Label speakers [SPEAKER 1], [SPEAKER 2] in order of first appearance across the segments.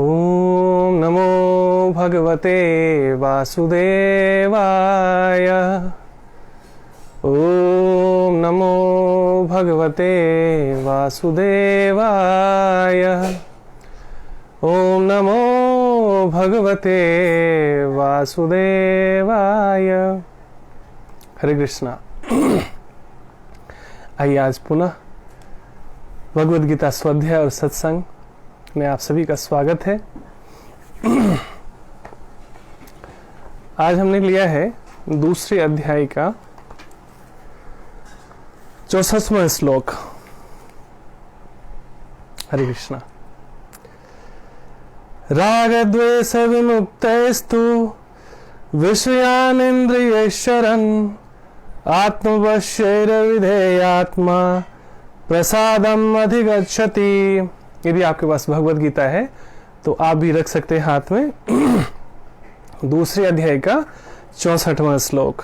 [SPEAKER 1] ओम नमो भगवते वासुदेवाय। ओम नमो भगवते वासुदेवाय। ओम नमो भगवते वासुदेवाय। हरे कृष्णा। आइए आज पुनः भगवद गीता स्वाध्याय और सत्संग में आप सभी का स्वागत है। आज हमने लिया है दूसरे अध्याय का 64वां श्लोक। हरे कृष्णा। राग द्वेष विमुक्तस्तु विषयानिन्द्रियैश्चरन् आत्मवश्यैर्विधेयात्मा प्रसादम अधिगच्छति। यदि आपके पास भगवद गीता है तो आप भी रख सकते हैं हाथ में दूसरे अध्याय का 64वां श्लोक।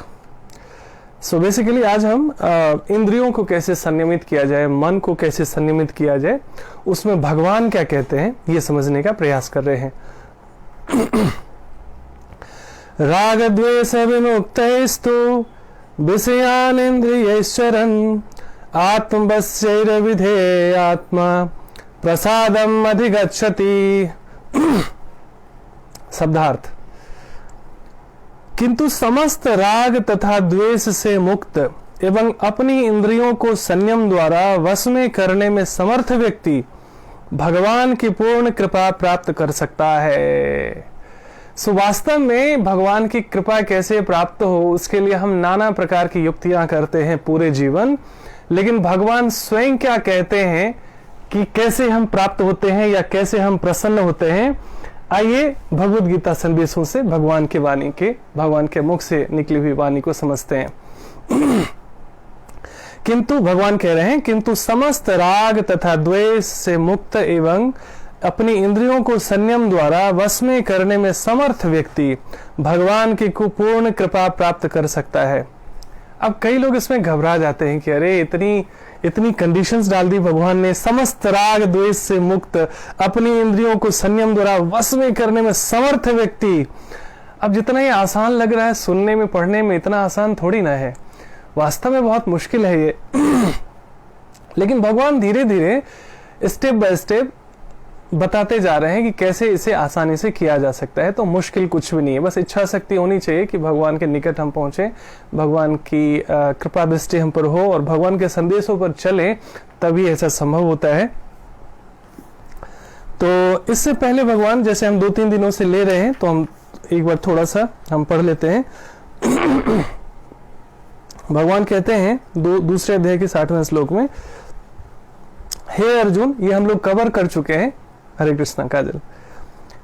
[SPEAKER 1] सो बेसिकली आज हम इंद्रियों को कैसे संयमित किया जाए, मन को कैसे संयमित किया जाए, उसमें भगवान क्या कहते हैं ये समझने का प्रयास कर रहे हैं। राग द्वेष विमुक्तस्तु विषयानिन्द्रियैश्चरन् आत्मवश्यैर्विधेयात्मा प्रसादम अधिगच्छति। शब्दार्थ। किंतु समस्त राग तथा द्वेष से मुक्त एवं अपनी इंद्रियों को संयम द्वारा वश में करने में समर्थ व्यक्ति भगवान की पूर्ण कृपा प्राप्त कर सकता है। सो वास्तव में भगवान की कृपा कैसे प्राप्त हो उसके लिए हम नाना प्रकार की युक्तियां करते हैं पूरे जीवन, लेकिन भगवान स्वयं क्या कहते हैं कि कैसे हम प्राप्त होते हैं या कैसे हम प्रसन्न होते हैं। आइए भगवद गीता संदेशों से भगवान के मुख से निकली हुई वाणी को समझते हैं। किंतु भगवान कह रहे हैं, किंतु समस्त राग तथा द्वेष से मुक्त एवं अपनी इंद्रियों को संयम द्वारा वश में करने में समर्थ व्यक्ति भगवान की पूर्ण कृपा प्राप्त कर सकता है। अब कई लोग इसमें घबरा जाते हैं कि अरे इतनी कंडीशंस डाल दी भगवान ने, समस्त राग द्वेष से मुक्त अपनी इंद्रियों को संयम द्वारा वश में करने में समर्थ व्यक्ति। अब जितना ये आसान लग रहा है सुनने में पढ़ने में, इतना आसान थोड़ी ना है, वास्तव में बहुत मुश्किल है ये। लेकिन भगवान धीरे धीरे स्टेप बाय स्टेप बताते जा रहे हैं कि कैसे इसे आसानी से किया जा सकता है। तो मुश्किल कुछ भी नहीं है, बस इच्छा शक्ति होनी चाहिए कि भगवान के निकट हम पहुंचे, भगवान की कृपा दृष्टि हम पर हो और भगवान के संदेशों पर चले, तभी ऐसा संभव होता है। तो इससे पहले भगवान, जैसे हम 2-3 दिनों से ले रहे हैं, तो हम एक बार थोड़ा सा हम पढ़ लेते हैं। भगवान कहते हैं दूसरे अध्याय के 60वें श्लोक में, हे अर्जुन, ये हम लोग कवर कर चुके हैं। हरे कृष्णा काजल।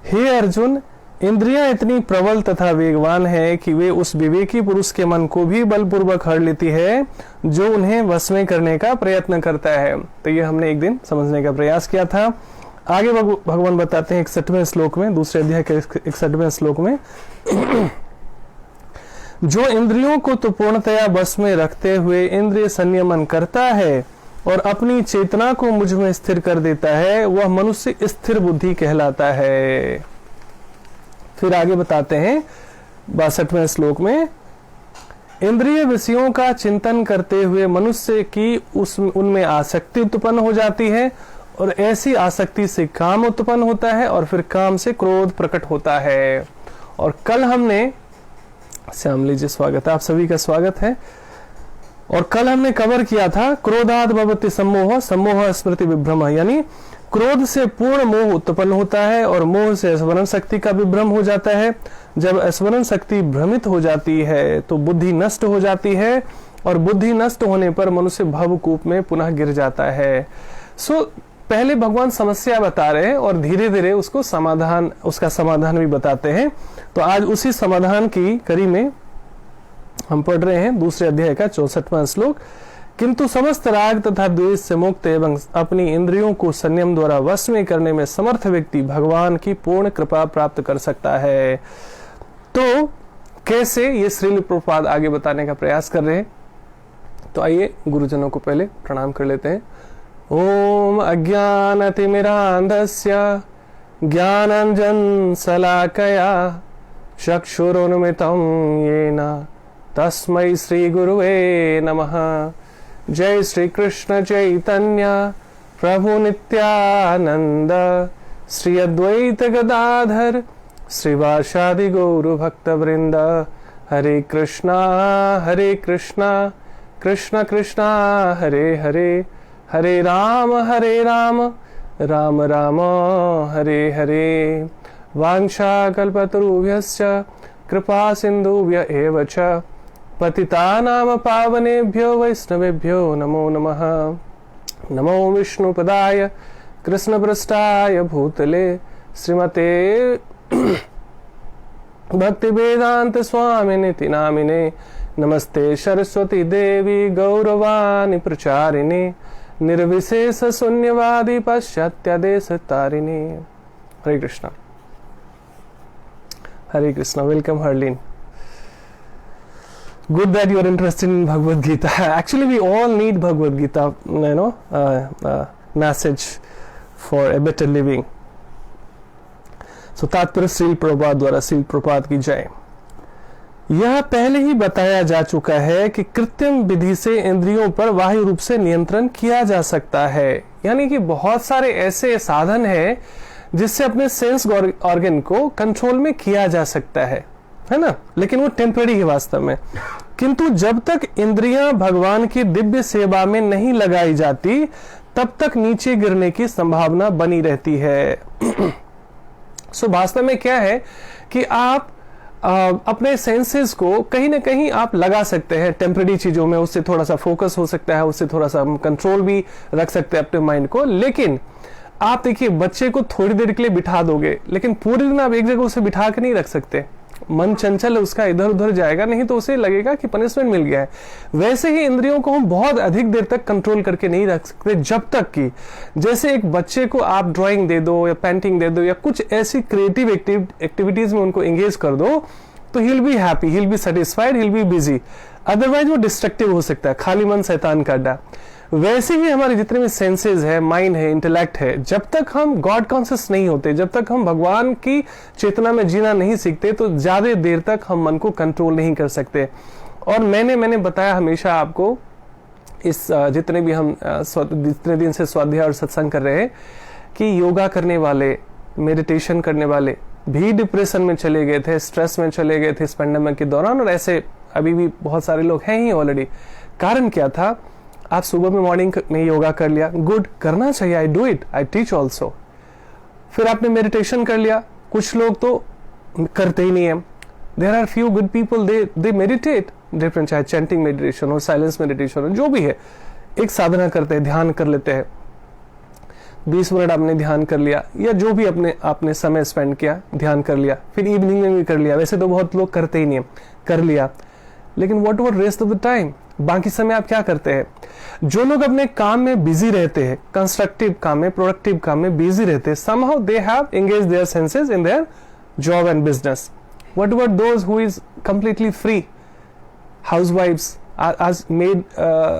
[SPEAKER 1] हे अर्जुन, इंद्रियां इतनी प्रबल तथा वेगवान है कि वे उस विवेकी पुरुष के मन को भी बलपूर्वक हर लेती है जो उन्हें वश में करने का प्रयत्न करता है। तो ये हमने एक दिन समझने का प्रयास किया था। आगे भगवान बताते हैं 61वें श्लोक में, दूसरे अध्याय के 61वें श्लोक में, जो इंद्रियों को तो पूर्णतया वश में रखते हुए इंद्रिय संयमन करता है और अपनी चेतना को मुझ में स्थिर कर देता है, वह मनुष्य स्थिर बुद्धि कहलाता है। फिर आगे बताते हैं 62वें श्लोक में, इंद्रिय विषयों का चिंतन करते हुए मनुष्य की उनमें आसक्ति उत्पन्न हो जाती है और ऐसी आसक्ति से काम उत्पन्न होता है और फिर काम से क्रोध प्रकट होता है। और कल हमने, श्यामली जी स्वागत है, आप सभी का स्वागत है। और कल हमने कवर किया था क्रोधाद भवति सम्मोह, सम्मोह स्मृति विभ्रम, यानी क्रोध से पूर्ण मोह उत्पन्न होता है और मोह से स्मरण शक्ति का विभ्रम हो जाता है। जब स्मरण शक्ति भ्रमित हो जाती है तो बुद्धि नष्ट हो जाती है और बुद्धि नष्ट होने पर मनुष्य भवकूप में पुनः गिर जाता है। सो पहले भगवान समस्या बता रहे हैं और धीरे धीरे उसका समाधान भी बताते हैं। तो आज उसी समाधान की कड़ी में हम पढ़ रहे हैं दूसरे अध्याय का 64वां श्लोक। किंतु समस्त राग तथा द्वेष से मुक्त एवं अपनी इंद्रियों को संयम द्वारा वश में करने में समर्थ व्यक्ति भगवान की पूर्ण कृपा प्राप्त कर सकता है। तो कैसे, ये श्रील प्रभुपाद आगे बताने का प्रयास कर रहे हैं। तो आइए गुरुजनों को पहले प्रणाम कर लेते हैं। ओम अज्ञानतिमिरान्धस्य ज्ञानांजन शलाकया चक्षुरुन्मिलितं येन तस्मै श्री गुरुवे नमः। जय श्री कृष्ण चैतन्य प्रभु नित्यानंद श्री अद्वैत गदाधर श्रीवासादि गौर भक्त वृंद। हरे कृष्णा कृष्ण कृष्णा हरे हरे, हरे राम राम राम हरे हरे। वाञ्छाकल्पतरुभ्यश्च कृपा सिन्धुभ्य एव च पतितानां पावनेभ्यो वैष्णवेभ्यो नमो नमः। नमो विष्णुपदाय कृष्णपृष्ठाय भूतले श्रीमते भक्तिवेदांत स्वामिनिति नामिने। नमस्ते सरस्वती देवी गौरवाणी प्रचारिणे निर्विशेष शून्यवादी पाश्चात्य देश तारिणे। हरे Krishna. Hare Krishna. Welcome, Harleen. Good that you are interested in Bhagavad Gita. Actually, we all need Bhagavad Gita, message for a better living. So, तात्पर्य श्रील प्रभुपाद द्वारा, श्रील प्रभुपाद की जय। यह पहले ही बताया जा चुका है कि कृत्रिम विधि से इंद्रियों पर बाह्य रूप से नियंत्रण किया जा सकता है। यानी कि बहुत सारे ऐसे साधन हैं जिससे अपने सेंस ऑर्गन को कंट्रोल में किया जा सकता है ना, लेकिन वो टेम्पररी है वास्तव में। किंतु जब तक इंद्रियां भगवान की दिव्य सेवा में नहीं लगाई जाती तब तक नीचे गिरने की संभावना बनी रहती है। सो वास्तव में क्या है कि आप अपने सेंसेस को कहीं ना कहीं आप लगा सकते हैं टेम्पररी चीजों में, उससे थोड़ा सा फोकस हो सकता है, उससे थोड़ा सा कंट्रोल भी रख सकते हैं अपने माइंड को। लेकिन आप देखिए, बच्चे को थोड़ी देर के लिए बिठा दोगे, लेकिन पूरे दिन आप एक जगह उसे बिठा के नहीं रख सकते। मन चंचल उसका इधर उधर जाएगा, नहीं तो उसे लगेगा कि पनिशमेंट मिल गया है। वैसे ही इंद्रियों को हम बहुत अधिक देर तक कंट्रोल करके नहीं रख सकते, जब तक कि जैसे एक बच्चे को आप ड्राइंग दे दो या पेंटिंग दे दो या कुछ ऐसी क्रिएटिव एक्टिविटीज में उनको एंगेज कर दो, तो he will be happy, he will be satisfied, he will be busy. Otherwise वो डिस्ट्रक्टिव हो सकता है, खाली मन शैतान का अड्डा। वैसे ही हमारे जितने भी सेंसेस है, माइंड है, इंटेलेक्ट है, जब तक हम गॉड कॉन्शियस नहीं होते, जब तक हम भगवान की चेतना में जीना नहीं सीखते, तो ज्यादा देर तक हम मन को कंट्रोल नहीं कर सकते। और मैंने बताया हमेशा आपको, इस जितने भी हम जितने दिन से स्वाध्याय और सत्संग कर रहे हैं, कि योगा करने वाले, मेडिटेशन करने वाले भी डिप्रेशन में चले गए थे, स्ट्रेस में चले गए थे इस पेंडेमिक के दौरान, और ऐसे अभी भी बहुत सारे लोग हैं ही ऑलरेडी। कारण क्या था? आप सुबह में मॉर्निंग में योगा कर लिया, गुड, करना चाहिए, I do it, I teach also. फिर आपने मेडिटेशन कर लिया, कुछ लोग तो करते ही नहीं है। There are few good people, they meditate different, चाहे चैंटिंग मेडिटेशन हो, साइलेंस मेडिटेशन हो, जो भी है, एक साधना करते हैं, ध्यान कर लेते हैं। 20 मिनट आपने ध्यान कर लिया, या जो भी आपने समय स्पेंड किया, ध्यान कर लिया, फिर इवनिंग में भी कर लिया। वैसे तो बहुत लोग करते ही नहीं है, कर लिया, लेकिन what about rest of the time? बाकी समय आप क्या करते हैं? जो लोग अपने काम में बिजी रहते हैं, कंस्ट्रक्टिव काम में, प्रोडक्टिव काम में बिजी रहते हैं, somehow they have engaged their senses in their job and business. What about those who is completely free? Housewives, आज मेड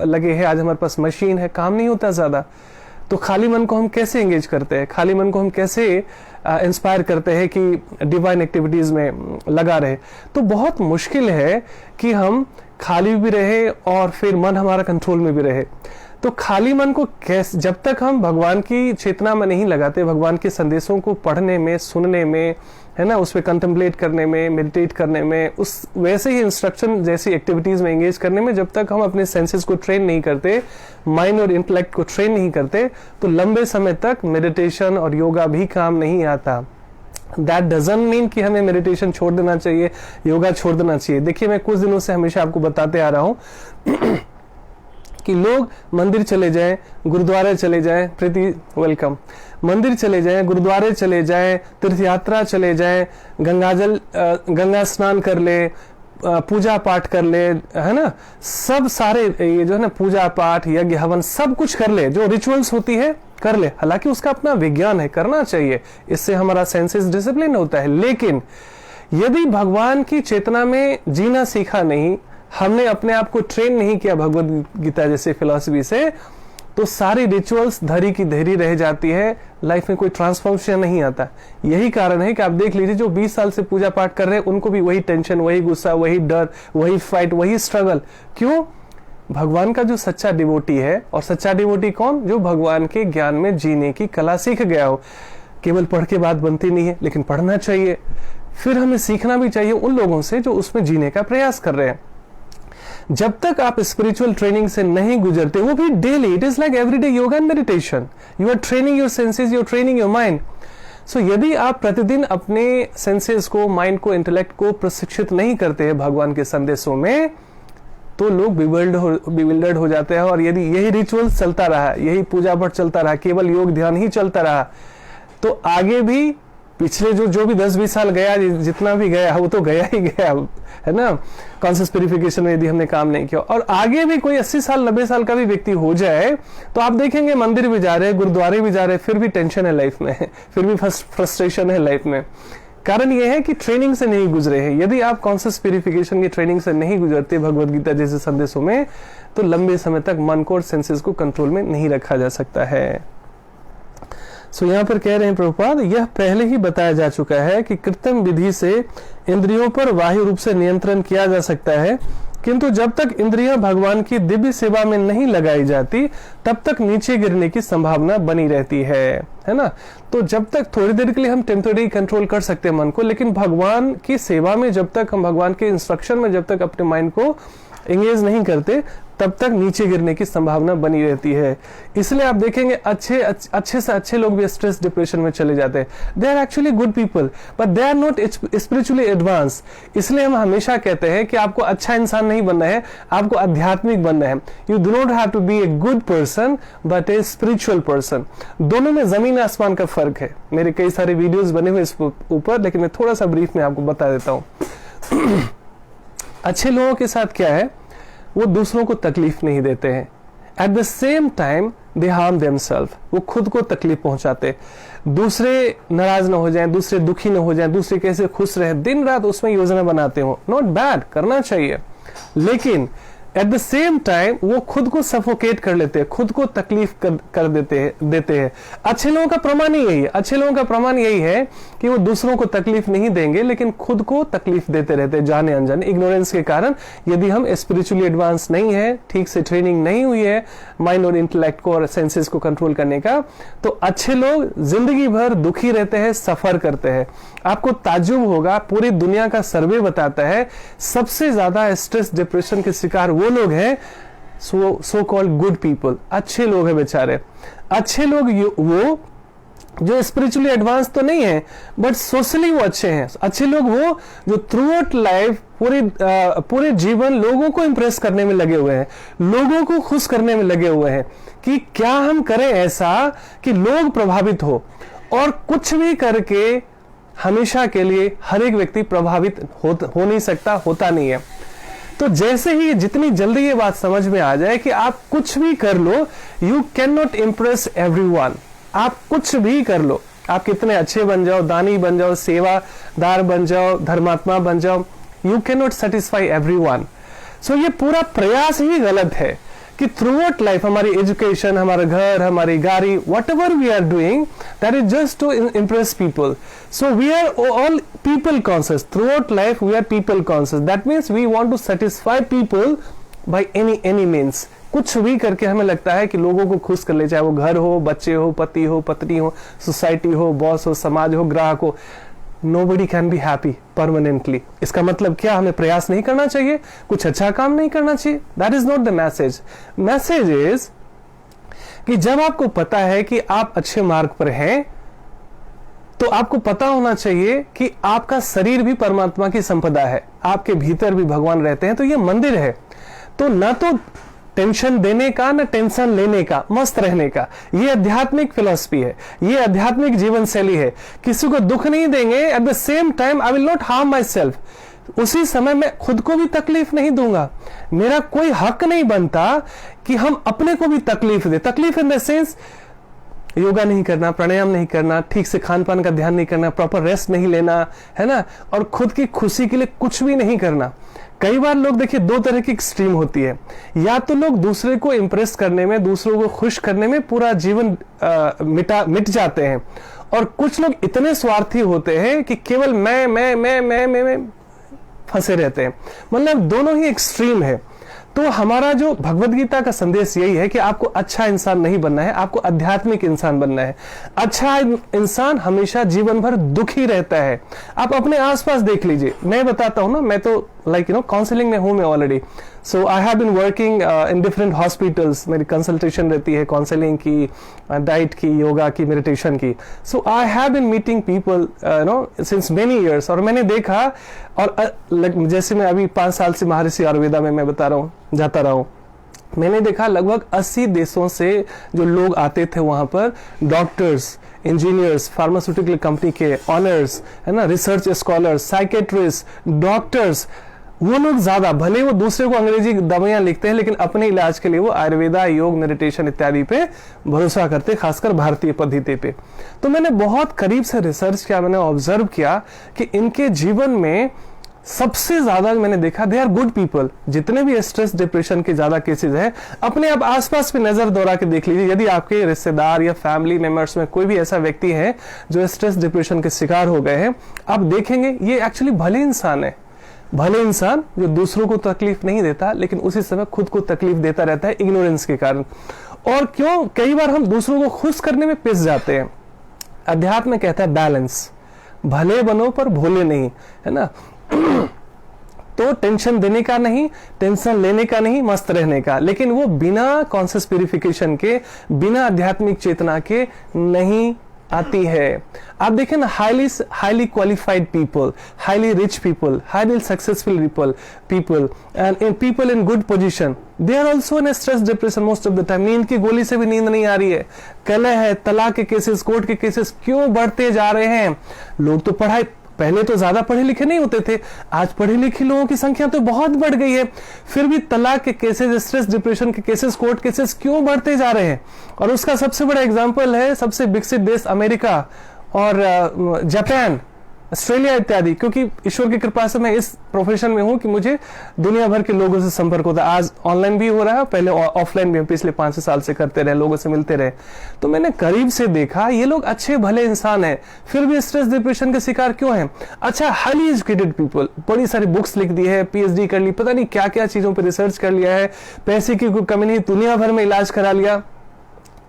[SPEAKER 1] लगे हैं, आज हमारे पास मशीन है, काम नहीं होता ज्यादा, तो खाली मन को हम कैसे एंगेज करते हैं? खाली मन को हम कैसे इंस्पायर करते हैं कि डिवाइन एक्टिविटीज में लगा रहे? तो बहुत मुश्किल है कि हम खाली भी रहे और फिर मन हमारा कंट्रोल में भी रहे। तो खाली मन को कैसे, जब तक हम भगवान की चेतना में नहीं लगाते, भगवान के संदेशों को पढ़ने में, सुनने में, है ना, उस पर कंटेम्पलेट करने में, मेडिटेट करने में, उस वैसे ही इंस्ट्रक्शन जैसी एक्टिविटीज में एंगेज करने में, जब तक हम अपने सेंसेस को ट्रेन नहीं करते, माइंड और इंटेलेक्ट को ट्रेन नहीं करते, तो लंबे समय तक मेडिटेशन और योगा भी काम नहीं आता। That doesn't mean कि हमें मेडिटेशन छोड़ देना चाहिए, योगा छोड़ देना चाहिए। देखिए, मैं कुछ दिनों से हमेशा आपको बताते आ रहा हूं कि लोग मंदिर चले जाएं, गुरुद्वारे चले जाएं, प्रीति वेलकम, मंदिर चले जाएं, गुरुद्वारे चले जाएं, तीर्थ यात्रा चले जाएं, गंगा स्नान कर ले, पूजा पाठ कर ले, है ना, सब सारे ये जो है ना, पूजा पाठ, यज्ञ हवन, सब कुछ कर ले, जो रिचुअल्स होती है कर ले। हालांकि उसका अपना विज्ञान है, करना चाहिए, इससे हमारा सेंसेस डिसिप्लिन होता है। लेकिन यदि भगवान की चेतना में जीना सीखा नहीं, हमने अपने आप को ट्रेन नहीं किया भगवद गीता जैसे फिलॉसफी से, तो सारी रिचुअल्स धरी की धरी रह जाती है, लाइफ में कोई ट्रांसफॉर्मेशन नहीं आता। यही कारण है कि आप देख लीजिए जो 20 साल से पूजा पाठ कर रहे हैं उनको भी वही टेंशन, वही गुस्सा, वही डर, वही फाइट, वही स्ट्रगल। क्यों? भगवान का जो सच्चा डिवोटी है, और सच्चा डिवोटी कौन? जो भगवान के ज्ञान में जीने की कला सीख गया हो। केवल पढ़ के बात बनती नहीं है, लेकिन पढ़ना चाहिए। फिर हमें सीखना भी चाहिए उन लोगों से जो उसमें जीने का प्रयास कर रहे हैं। जब तक आप स्पिरिचुअल ट्रेनिंग से नहीं गुजरते, वो भी daily, it is like everyday yoga and meditation, you are training your senses, you are training your mind. So यदि आप प्रतिदिन अपने सेंसेस को, माइंड को, इंटेलेक्ट को प्रशिक्षित नहीं करते हैं भगवान के संदेशों में, तो लोग बिविल्डर्ड हो जाते हैं। और यदि यही रिचुअल्स चलता रहा, यही पूजा पाठ चलता रहा, केवल योग ध्यान ही चलता रहा, तो आगे भी पिछले जो भी 10-20 साल गया, जितना भी गया वो तो गया ही गया, है ना। कॉन्शियस प्यूरिफिकेशन में यदि हमने काम नहीं किया, और आगे भी कोई 80 साल 90 साल का भी व्यक्ति हो जाए, तो आप देखेंगे मंदिर भी जा रहे हैं, गुरुद्वारे भी जा रहे हैं, फिर भी टेंशन है लाइफ में, फिर भी फ्रस्ट्रेशन है लाइफ में। कारण यह है कि ट्रेनिंग से नहीं गुजरे हैं। यदि आप कॉन्शियस प्यूरिफिकेशन की ट्रेनिंग से नहीं गुजरते भगवद गीता जैसे संदेशों में, तो लंबे समय तक मन को और सेंसेस को कंट्रोल में नहीं रखा जा सकता है। सो यहाँ पर कह रहे हैं प्रभुपाद, यह पहले ही बताया जा चुका है कि कृत्रिम विधि से इंद्रियों पर बाह्य रूप से नियंत्रण किया जा सकता है, किंतु जब तक इंद्रियां भगवान की दिव्य सेवा में नहीं लगाई जाती, तब तक नीचे गिरने की संभावना बनी रहती है ना। तो जब तक थोड़ी देर के लिए हम टेम्पररी कंट्रोल कर सकते हैं मन को, लेकिन भगवान की सेवा में जब तक हम, भगवान के इंस्ट्रक्शन में जब तक अपने माइंड को एंगेज नहीं करते, तब तक नीचे गिरने की संभावना बनी रहती है। इसलिए आप देखेंगे अच्छे से अच्छे लोग भी स्ट्रेस डिप्रेशन में चले जाते हैं। They are actually good people, but they are not spiritually advance. इसलिए हम हमेशा कहते हैं कि आपको अच्छा इंसान नहीं बनना है, आपको आध्यात्मिक बनना है। You do not have to be a good person but a spiritual person. दोनों में जमीन आसमान का फर्क है। मेरे कई सारे वीडियोस बने हुए इस ऊपर, लेकिन मैं थोड़ा सा ब्रीफ में आपको बता देता हूं। अच्छे लोगों के साथ क्या है, वो दूसरों को तकलीफ नहीं देते हैं। At the same time they harm themselves, वो खुद को तकलीफ पहुंचाते। दूसरे नाराज ना हो जाएं, दूसरे दुखी ना हो जाएं, दूसरे कैसे खुश रहे, दिन रात उसमें योजना बनाते हो। नॉट बैड, करना चाहिए, लेकिन एट द सेम टाइम वो खुद को सफोकेट कर लेते हैं, खुद को तकलीफ कर देते हैं। अच्छे लोगों का प्रमाण यही है, अच्छे लोगों का प्रमाण यही है कि वो दूसरों को तकलीफ नहीं देंगे, लेकिन खुद को तकलीफ देते रहते हैं, जाने अनजाने, इग्नोरेंस के कारण। यदि हम स्पिरिचुअली एडवांस नहीं है, ठीक से ट्रेनिंग नहीं हुई है माइंड और इंटेलेक्ट को और सेंसेस को कंट्रोल करने का, तो अच्छे लोग जिंदगी भर दुखी रहते हैं, सफर करते हैं। आपको ताज्जुब होगा, पूरी दुनिया का सर्वे बताता है सबसे ज्यादा स्ट्रेस डिप्रेशन के शिकार वो लोग हैं सो कॉल्ड गुड पीपल, अच्छे लोग हैं बेचारे। अच्छे लोग वो जो स्पिरिचुअली एडवांस तो नहीं है, बट सोशली वो अच्छे हैं। अच्छे लोग वो जो थ्रू आउट लाइफ, पूरे जीवन लोगों को इंप्रेस करने में लगे हुए हैं, लोगों को खुश करने में लगे हुए हैं कि क्या हम करें ऐसा कि लोग प्रभावित हो। और कुछ भी करके हमेशा के लिए हर एक व्यक्ति प्रभावित हो नहीं सकता, होता नहीं है। तो जैसे ही जितनी जल्दी ये बात समझ में आ जाए कि आप कुछ भी कर लो, you can not impress everyone. आप कुछ भी कर लो, आप कितने अच्छे बन जाओ, दानी बन जाओ, सेवादार बन जाओ, धर्मात्मा बन जाओ, you can not satisfy everyone. So ये पूरा प्रयास ही गलत है कि थ्रू आउट लाइफ हमारी एजुकेशन, हमारा घर, हमारी गाड़ी, whatever we are doing, that is just to impress people. So we are all people conscious. Throughout life we are people conscious. That means we want to satisfy people by any means. कुछ भी करके हमें लगता है कि लोगों को खुश कर ले, चाहे वो घर हो, बच्चे हो, पति हो, पत्नी हो, सोसाइटी हो, बॉस हो, समाज हो, ग्राहक हो। Nobody can be happy permanently. इसका मतलब क्या, हमें प्रयास नहीं करना चाहिए, कुछ अच्छा काम नहीं करना चाहिए? That is not the message. Message is कि जब आपको पता है कि आप अच्छे मार्ग पर हैं, तो आपको पता होना चाहिए कि आपका शरीर भी परमात्मा की संपदा है, आपके भीतर भी भगवान रहते हैं, तो ये मंदिर है। तो ना तो टेंशन देने का, ना टेंशन लेने का, मस्त रहने का, ये आध्यात्मिक फिलॉसफी है, ये आध्यात्मिक जीवन शैली है। किसी को दुख नहीं देंगे, eight the same time I will not harm my self. उसी समय मैं खुद को भी तकलीफ नहीं दूंगा। मेरा कोई हक नहीं बनता कि हम अपने को भी तकलीफ दे। तकलीफ इन द सेंस योगा नहीं करना, प्राणायाम नहीं करना, ठीक से खान पान का ध्यान नहीं करना, प्रॉपर रेस्ट नहीं लेना, है ना, और खुद की खुशी के लिए कुछ भी नहीं करना। कई बार लोग देखिए दो तरह की एक्सट्रीम होती है, या तो लोग दूसरे को इंप्रेस करने में, दूसरों को खुश करने में पूरा जीवन मिट जाते हैं, और कुछ लोग इतने स्वार्थी होते हैं कि केवल मैं फंसे रहते हैं। मतलब दोनों ही एक्सट्रीम है। तो हमारा जो भगवत गीता का संदेश यही है कि आपको अच्छा इंसान नहीं बनना है, आपको आध्यात्मिक इंसान बनना है। अच्छा इंसान हमेशा जीवन भर दुखी रहता है। आप अपने आसपास देख लीजिए, मैं बताता हूं ना, मैं तो काउंसलिंग में हूं मैं already. So I have been working in different hospitals. मेरी कंसल्टेशन रहती है काउंसलिंग की, डाइट की, योगा की, मेडिटेशन की। So I have been meeting people since many years. और मैंने देखा, और जैसे मैं अभी 5 साल से महर्षि आयुर्वेदा में मैं बता रहा हूँ, जाता रहा हूँ, मैंने देखा लगभग 80 देशों से जो लोग आते थे वहां पर, डॉक्टर्स, इंजीनियर्स, फार्मास्यूटिकल कंपनी के ऑनर्स, है ना, रिसर्च स्कॉलर्स, साइकेट्रिस्ट, डॉक्टर्स, वो लोग ज्यादा, भले वो दूसरे को अंग्रेजी दवाइयां लिखते हैं, लेकिन अपने इलाज के लिए वो आयुर्वेदा, योग, मेडिटेशन इत्यादि पे भरोसा करते, खासकर भारतीय पद्धति पे। तो मैंने बहुत करीब से रिसर्च किया, मैंने ऑब्जर्व किया कि इनके जीवन में सबसे ज्यादा मैंने देखा, दे आर गुड पीपल। जितने भी स्ट्रेस डिप्रेशन के ज्यादा केसेस है, अपने आप आसपास पे नजर दौड़ा के देख लीजिए, यदि आपके रिश्तेदार या फैमिली मेंबर्स में कोई भी ऐसा व्यक्ति है जो स्ट्रेस डिप्रेशन के शिकार हो गए हैं, आप देखेंगे ये एक्चुअली भले इंसान है। भले इंसान जो दूसरों को तकलीफ नहीं देता, लेकिन उसी समय खुद को तकलीफ देता रहता है इग्नोरेंस के कारण। और क्यों, कई बार हम दूसरों को खुश करने में पिस जाते हैं। अध्यात्म कहता है बैलेंस, भले बनो पर भोले नहीं, है ना। तो टेंशन देने का नहीं, टेंशन लेने का नहीं, मस्त रहने का, लेकिन वो बिना कॉन्शियस प्यूरिफिकेशन के, बिना आध्यात्मिक चेतना के नहीं आती है। आप देखें ना, highly qualified people, highly rich people, highly successful people and people in good position, they are also in stress depression most of the time. नींद की गोली से भी नींद नहीं आ रही है, कलह है, तलाक के केसेस, कोर्ट के केसेस क्यों बढ़ते जा रहे हैं? लोग तो पढ़ाई, पहले तो ज्यादा पढ़े लिखे नहीं होते थे, आज पढ़े लिखे लोगों की संख्या तो बहुत बढ़ गई है, फिर भी तलाक के केसेस, स्ट्रेस डिप्रेशन के केसेस, कोर्ट केसेस क्यों बढ़ते जा रहे हैं? और उसका सबसे बड़ा एग्जांपल है सबसे विकसित देश अमेरिका और जापान, ऑस्ट्रेलिया इत्यादि। क्योंकि ईश्वर की कृपा से मैं इस प्रोफेशन में हूं कि मुझे दुनिया भर के लोगों से संपर्क होता है। आज ऑनलाइन भी हो रहा है, पहले ऑफलाइन भी हम पिछले 5 साल से करते रहे, लोगों से मिलते रहे। तो मैंने करीब से देखा ये लोग अच्छे भले इंसान हैं, फिर भी स्ट्रेस डिप्रेशन के शिकार क्यों हैं? अच्छा, हाईली एजुकेटेड पीपल, बड़ी सारी बुक्स लिख दी है, पीएचडी कर ली, पता नहीं क्या क्या चीजों पर रिसर्च कर लिया है, पैसे की कोई कमी नहीं, दुनिया भर में इलाज करा लिया,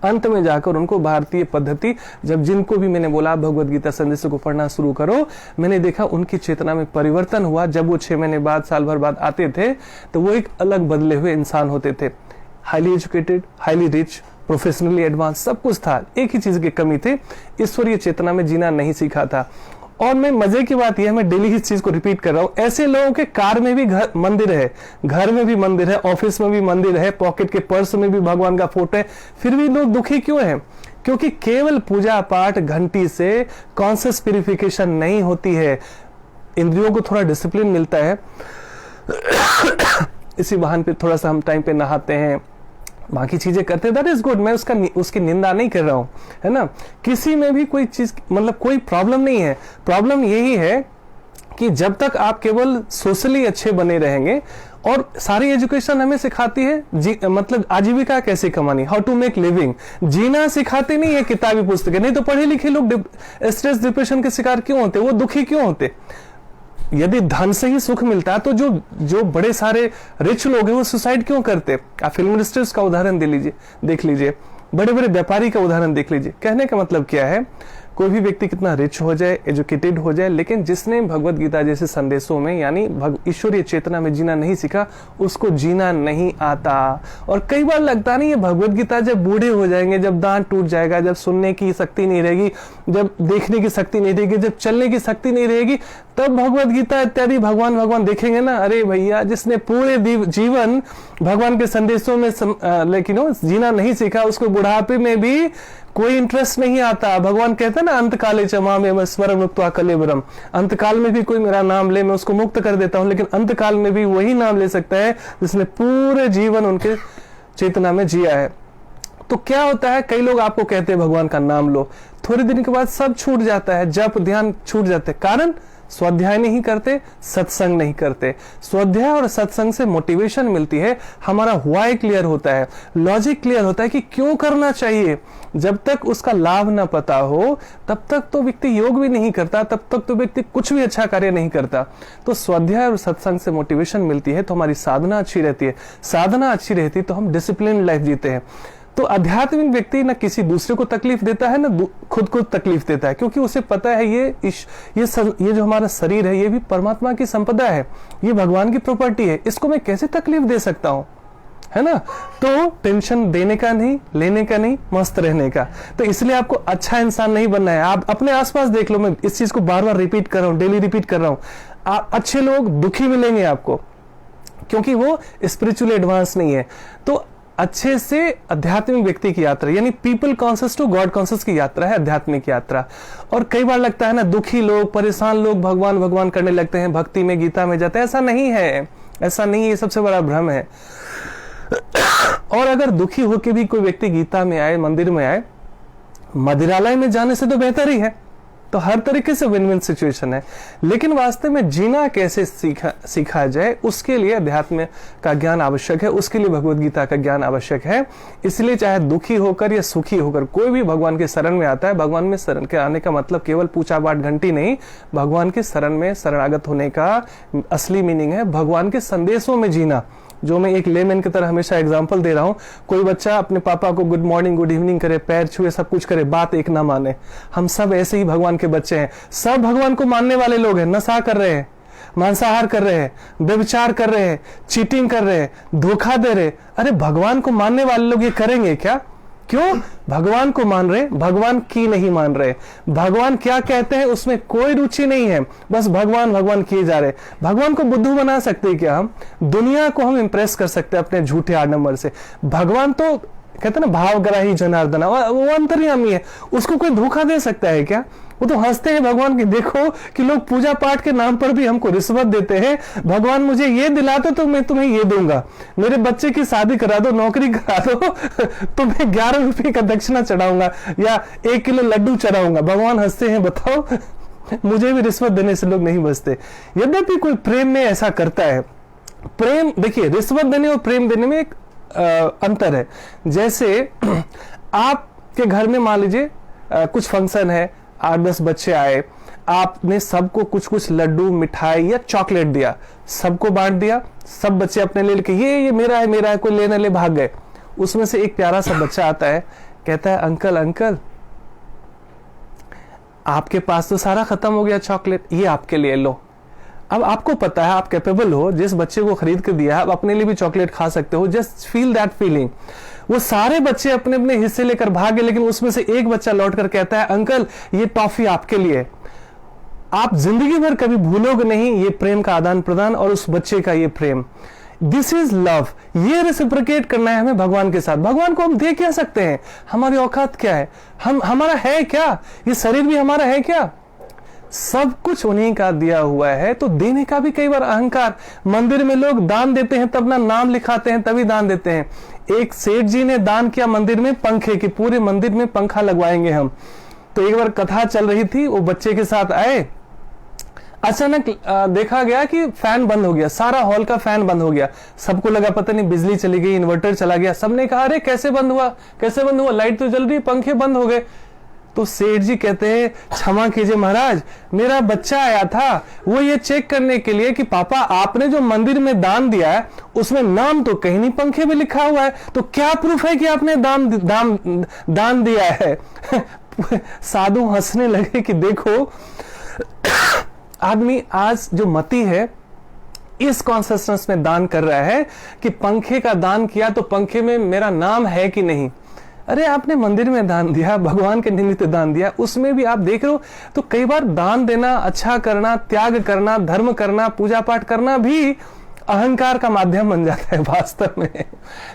[SPEAKER 1] अंत में जाकर उनको भारतीय पद्धति, जब जिनको भी मैंने बोला भगवत गीता संदेशों को पढ़ना शुरू करो, मैंने देखा उनकी चेतना में परिवर्तन हुआ। जब वो 6 महीने बाद, साल भर बाद आते थे, तो वो एक अलग बदले हुए इंसान होते थे। Highly educated, highly rich, professionally advance, सब कुछ था, एक ही चीज की कमी थी, ईश्वरीय चेतना में जीना नहीं सीखा था। और मैं मजे की बात यह है, मैं डेली इस चीज को रिपीट कर रहा हूं, ऐसे लोगों के कार में भी मंदिर है, घर में भी मंदिर है, ऑफिस में भी मंदिर है, पॉकेट के पर्स में भी भगवान का फोटो है, फिर भी लोग दुखी क्यों हैं? क्योंकि केवल पूजा पाठ घंटी से कॉन्शियस प्यूरिफिकेशन नहीं होती है। इंद्रियों को थोड़ा डिसिप्लिन मिलता है, इसी बहाने पे थोड़ा सा हम टाइम पे नहाते हैं, बाकी चीजें करते, दैट इज गुड, मैं उसकी निंदा नहीं कर रहा हूं, है ना। किसी में भी कोई चीज, मतलब कोई प्रॉब्लम नहीं है। प्रॉब्लम यही है कि जब तक आप केवल सोशली अच्छे बने रहेंगे, और सारी एजुकेशन हमें सिखाती है मतलब आजीविका कैसे कमानी, हाउ टू मेक लिविंग, जीना सिखाते नहीं है किताबी पुस्तकें। नहीं तो पढ़े लिखे लोग स्ट्रेस डिप्रेशन के शिकार क्यों होते, वो दुखी क्यों होते? यदि धन से ही सुख मिलता है तो जो बड़े सारे रिच लोग हैं वो सुसाइड क्यों करते? आप फिल्म इंडस्ट्रीज का उदाहरण देख लीजिए, बड़े बड़े व्यापारी का उदाहरण देख लीजिए। कहने का मतलब क्या है, कोई भी व्यक्ति कितना रिच हो जाए, एजुकेटेड हो जाए, लेकिन जिसने भगवत गीता जैसे संदेशों में यानी ईश्वरीय चेतना में जीना नहीं सीखा, उसको जीना नहीं आता। और कई बार लगता नहीं है भगवत गीता जब बूढ़े हो जाएंगे, जब दांत टूट जाएगा, जब सुनने की शक्ति नहीं रहेगी, जब देखने की शक्ति नहीं रहेगी, जब चलने की शक्ति नहीं रहेगी, तब भगवत गीता इत्यादि भगवान देखेंगे ना। अरे भैया, जिसने पूरे जीवन भगवान के संदेशों में लेकिन जीना नहीं सीखा, उसको बुढ़ापे में भी कोई इंटरेस्ट नहीं आता। भगवान कहते हैं ना, अंतकाले चमा में स्मरण मुक्त्वा कलेवरम, अंतकाल में भी कोई मेरा नाम ले, मैं उसको मुक्त कर देता हूं। लेकिन अंतकाल में भी वही नाम ले सकता है जिसने पूरे जीवन उनके चेतना में जिया है। तो क्या होता है, कई लोग आपको कहते हैं भगवान का नाम लो, थोड़े दिन के बाद सब छूट जाता है, जप ध्यान छूट जाते हैं। कारण स्वाध्याय नहीं करते, सत्संग नहीं करते। स्वाध्याय और सत्संग से मोटिवेशन मिलती है, हमारा व्हाई क्लियर होता है, लॉजिक क्लियर होता है कि क्यों करना चाहिए। जब तक उसका लाभ ना पता हो तब तक तो व्यक्ति योग भी नहीं करता, तब तक तो व्यक्ति कुछ भी अच्छा कार्य नहीं करता। तो स्वाध्याय और सत्संग से मोटिवेशन मिलती है तो हमारी साधना अच्छी रहती है, साधना अच्छी रहती है तो हम डिसिप्लिन लाइफ जीते हैं। तो आध्यात्मिक व्यक्ति ना किसी दूसरे को तकलीफ देता है, ना खुद को तकलीफ देता है, क्योंकि उसे पता है ये जो हमारा शरीर है ये भी परमात्मा की संपदा है, ये भगवान की प्रॉपर्टी है, इसको मैं कैसे तकलीफ दे सकता हूं, है ना। तो टेंशन देने का नहीं, लेने का नहीं, मस्त रहने का। तो इसलिए आपको अच्छा इंसान नहीं बनना है। आप अपने आसपास देख लो, मैं इस चीज को बार बार रिपीट कर रहा हूं, डेली रिपीट कर रहा हूं। अच्छे लोग दुखी मिलेंगे आपको, क्योंकि वो स्पिरिचुअली एडवांस नहीं है। तो अच्छे से आध्यात्मिक व्यक्ति की यात्रा, यानी people conscious to God conscious की यात्रा है आध्यात्मिक यात्रा। और कई बार लगता है ना, दुखी लोग, परेशान लोग भगवान भगवान करने लगते हैं, भक्ति में, गीता में जाते हैं। ऐसा नहीं है, ऐसा नहीं है, ये सबसे बड़ा भ्रम है। और अगर दुखी होकर भी कोई व्यक्ति गीता में आए, मंदिर में आए, मंदिरालय में जाने से तो बेहतर ही है। तो हर तरीके से विन विन सिचुएशन है। लेकिन वास्तव में जीना कैसे सीखा जाए, उसके लिए अध्यात्म का ज्ञान आवश्यक है, उसके लिए भगवत गीता का ज्ञान आवश्यक है। इसलिए चाहे दुखी होकर या सुखी होकर कोई भी भगवान के शरण में आता है, भगवान में शरण के आने का मतलब केवल पूजा पाठ घंटी नहीं, भगवान के शरण में शरणागत होने का असली मीनिंग है भगवान के संदेशों में जीना। जो मैं एक लेमैन की तरह हमेशा एग्जांपल दे रहा हूं, कोई बच्चा अपने पापा को गुड मॉर्निंग गुड इवनिंग करे, पैर छुए, सब कुछ करे, बात एक ना माने। हम सब ऐसे ही भगवान के बच्चे हैं। सब भगवान को मानने वाले लोग हैं, नशा कर रहे हैं, मांसाहार कर रहे हैं, व्यभिचार कर रहे हैं, चीटिंग कर रहे हैं, धोखा दे रहे। अरे भगवान को मानने वाले लोग ये करेंगे क्या? क्यों? भगवान को मान रहे, भगवान की नहीं मान रहे। भगवान क्या कहते हैं उसमें कोई रुचि नहीं है, बस भगवान भगवान किए जा रहे। भगवान को बुद्धू बना सकते हैं क्या हम? दुनिया को हम इंप्रेस कर सकते हैं अपने झूठे आडंबर से। भगवान तो कहते हैं ना, भावग्राही जनार्दना, वो अंतर्यामी है, उसको कोई धोखा दे सकता है क्या? वो तो हंसते हैं भगवान की। देखो कि लोग पूजा पाठ के नाम पर भी हमको रिश्वत देते हैं। भगवान मुझे ये दिला दो तो मैं तुम्हें ये दूंगा, मेरे बच्चे की शादी करा दो, नौकरी करा दो तो मैं 11 रुपए का दक्षिणा चढ़ाऊंगा या 1 किलो लड्डू चढ़ाऊंगा। भगवान हंसते हैं, बताओ मुझे भी रिश्वत देने से लोग नहीं बचते। यद्यपि कोई प्रेम में ऐसा करता है, प्रेम देखिए, रिश्वत देने और प्रेम देने में एक अंतर है। जैसे आपके घर में मान लीजिए कुछ फंक्शन है, 8-10 बच्चे आए, आपने सबको कुछ कुछ लड्डू, मिठाई या चॉकलेट दिया, सबको बांट दिया, सब बच्चे अपने ले लेके ये मेरा है मेरा है, कोई लेने ले भाग गए। उसमें से एक प्यारा सा बच्चा आता है, कहता है अंकल अंकल आपके पास तो सारा खत्म हो गया चॉकलेट, ये आपके लिए लो। अब आपको पता है, आप कैपेबल हो, जिस बच्चे को खरीद कर दिया आप अपने लिए भी चॉकलेट खा सकते हो। Just feel that feeling. वो सारे बच्चे अपने अपने हिस्से लेकर भागे, लेकिन उसमें से एक बच्चा लौट कर कहता है अंकल ये टॉफी आपके लिए। आप जिंदगी भर कभी भूलोगे नहीं ये प्रेम का आदान प्रदान और उस बच्चे का ये प्रेम। This is love. ये रेसिप्रोकेट करना है हमें भगवान के साथ। भगवान को हम दे क्या सकते हैं? हमारी औकात क्या है? हमारा है क्या? ये शरीर भी हमारा है क्या? सब कुछ उन्हीं का दिया हुआ है। तो देने का भी कई बार अहंकार। मंदिर में लोग दान देते हैं तब ना नाम लिखाते हैं, तभी दान देते हैं। एक सेठ जी ने दान किया मंदिर में पंखे की, पूरे मंदिर में पंखा लगवाएंगे हम। तो एक बार कथा चल रही थी, वो बच्चे के साथ आए, अचानक देखा गया कि फैन बंद हो गया, सारा हॉल का फैन बंद हो गया। सबको लगा पता नहीं बिजली चली गई, इन्वर्टर चला गया। सबने कहा अरे कैसे बंद हुआ, कैसे बंद हुआ, लाइट तो जल रही, पंखे बंद हो गए। तो सेठ जी कहते हैं क्षमा कीजिए महाराज, मेरा बच्चा आया था वो ये चेक करने के लिए कि पापा आपने जो मंदिर में दान दिया है उसमें नाम तो कहीं नहीं, पंखे में लिखा हुआ है, तो क्या प्रूफ है कि आपने दान दिया है? साधु हंसने लगे कि देखो आदमी आज जो मती है इस कॉन्सियसनेस में दान कर रहा है कि पंखे का दान किया तो पंखे में मेरा नाम है कि नहीं। अरे आपने मंदिर में दान दिया, भगवान के निमित्त दान दिया, उसमें भी आप देख रहे हो। तो कई बार दान देना, अच्छा करना, त्याग करना, धर्म करना, पूजा पाठ करना भी अहंकार का माध्यम बन जाता है वास्तव में।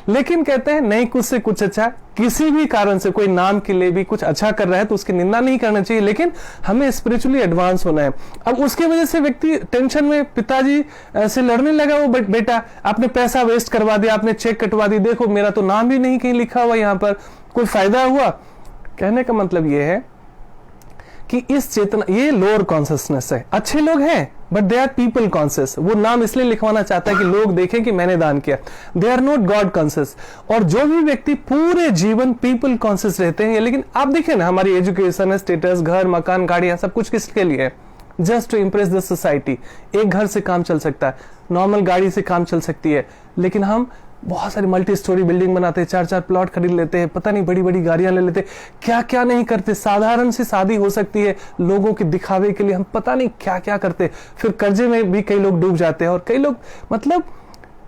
[SPEAKER 1] लेकिन कहते हैं नहीं, कुछ से कुछ अच्छा, किसी भी कारण से कोई नाम के लिए भी कुछ अच्छा कर रहा है तो उसकी निंदा नहीं करना चाहिए, लेकिन हमें स्पिरिचुअली एडवांस होना है। अब उसके वजह से व्यक्ति टेंशन में पिताजी से लड़ने लगा, वो बेटा आपने पैसा वेस्ट करवा दिया, आपने चेक कटवा दी, देखो मेरा तो नाम भी नहीं कहीं लिखा हुआ यहाँ पर, कोई फायदा हुआ? कहने का मतलब ये है कि इस चेतना, ये लोअर कॉन्शियसनेस है। अच्छे लोग हैं but they are people conscious. वो नाम इसलिए लिखवाना चाहता है कि लोग देखें कि मैंने दान किया। They are not God conscious. और जो भी व्यक्ति पूरे जीवन पीपल कॉन्शियस रहते हैं, लेकिन आप देखिए ना, हमारी एजुकेशन, स्टेटस, घर, मकान, गाड़ियां, सब कुछ किसके लिए है? Just to impress the society. एक घर से काम चल सकता है, नॉर्मल गाड़ी से काम चल सकती है, लेकिन हम बहुत सारी मल्टी स्टोरी बिल्डिंग बनाते हैं, 4-4 प्लॉट खरीद लेते हैं, पता नहीं बड़ी बड़ी गाड़ियां ले लेते हैं, क्या क्या नहीं करते। साधारण सी शादी हो सकती है, लोगों के दिखावे के लिए हम पता नहीं क्या क्या करते। फिर कर्जे में भी कई लोग डूब जाते हैं। और कई लोग, मतलब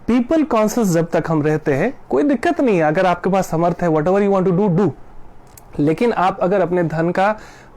[SPEAKER 1] पीपल कॉन्शियस जब तक हम रहते हैं कोई दिक्कत नहीं है। अगर आपके पास समर्थ है, whatever you want to do. लेकिन आप अगर अपने धन का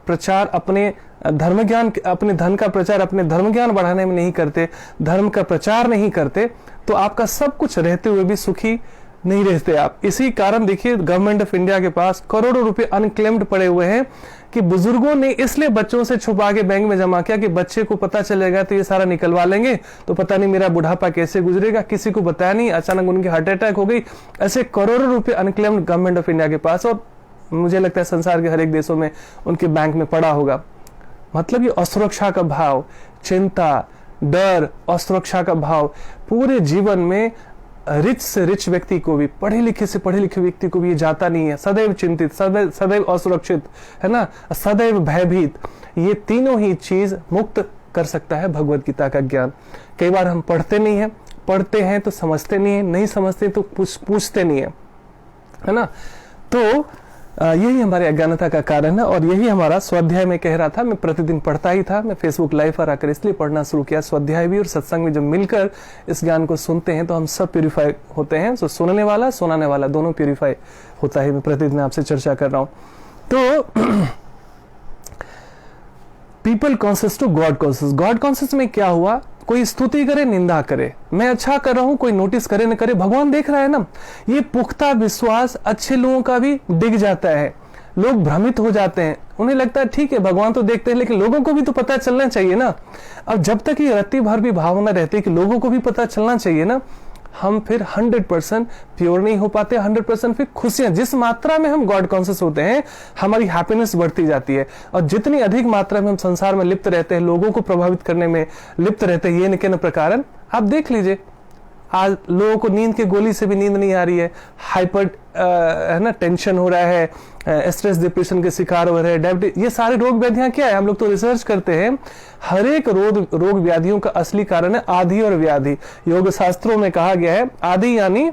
[SPEAKER 1] प्रचार, अपने धर्म का प्रचार अपने धर्म ज्ञान बढ़ाने में नहीं करते, धर्म का प्रचार नहीं करते, तो आपका सब कुछ रहते हुए भी सुखी नहीं रहते आप। इसी कारण देखिए, गवर्नमेंट ऑफ इंडिया के पास करोड़ों रुपए अनक्लेम्ड पड़े हुए हैं कि बुजुर्गों ने इसलिए बच्चों से छुपा के बैंक में जमा किया कि बच्चे को पता चलेगा तो ये सारा निकलवा लेंगे, तो पता नहीं मेरा बुढ़ापा कैसे गुजरेगा। किसी को बताया नहीं, अचानक उनकी हार्ट अटैक हो गई। ऐसे करोड़ों रुपए अनक्लेम्ड गवर्नमेंट ऑफ इंडिया के पास, और मुझे लगता है संसार के हर एक देशों में उनके बैंक में पड़ा होगा। मतलब ये असुरक्षा का भाव, चिंता, डर, असुरक्षा का भाव पूरे जीवन में रिच से रिच व्यक्ति को भी, पढ़े लिखे से पढ़े लिखे व्यक्ति को भी ये जाता नहीं है। सदैव चिंतित, सदैव असुरक्षित, है ना, सदैव भयभीत। ये तीनों ही चीज मुक्त कर सकता है भगवत गीता का ज्ञान। कई बार हम पढ़ते नहीं है, पढ़ते हैं तो समझते नहीं है, नहीं समझते तो पूछते नहीं है ना। तो यही हमारे अज्ञानता का कारण है। और यही हमारा स्वाध्याय में कह रहा था, मैं प्रतिदिन पढ़ता ही था। मैं फेसबुक लाइव पर आकर इसलिए पढ़ना शुरू किया। स्वाध्याय भी और सत्संग में जब मिलकर इस ज्ञान को सुनते हैं तो हम सब प्यूरिफाई होते हैं। तो सुनने वाला, सुनाने वाला दोनों प्यूरिफाई होता है। मैं प्रतिदिन आपसे चर्चा कर रहा हूं। तो people conscious to God conscious. God conscious में क्या हुआ? कोई स्तुति करे, निंदा करे, मैं अच्छा कर रहा हूं, कोई नोटिस करे न करे, भगवान देख रहा है ना। ये पुख्ता विश्वास अच्छे लोगों का भी दिख जाता है। लोग भ्रमित हो जाते हैं, उन्हें लगता है ठीक है भगवान तो देखते हैं, लेकिन लोगों को भी तो पता चलना चाहिए ना। अब जब तक ये रत्ती भर भी भावना रहती है कि लोगों को भी पता चलना चाहिए ना, हम फिर 100% प्योर नहीं हो पाते। 100% फिर खुशियां, जिस मात्रा में हम गॉड कॉन्शियस होते हैं, हमारी हैप्पीनेस बढ़ती जाती है। और जितनी अधिक मात्रा में हम संसार में लिप्त रहते हैं, लोगों को प्रभावित करने में लिप्त रहते हैं, ये न के प्रकार आप देख लीजिए, आज लोगों को नींद की गोली से भी नींद नहीं आ रही है, हाइपर है ना, टेंशन हो रहा है, स्ट्रेस डिप्रेशन के शिकार हो रहे हैं, डायबिटीज, ये सारे रोग व्याधियां क्या है? हम लोग तो रिसर्च करते हैं, हर एक रोग व्याधियों का असली कारण है आदि और व्याधि। योग शास्त्रों में कहा गया है आदि यानी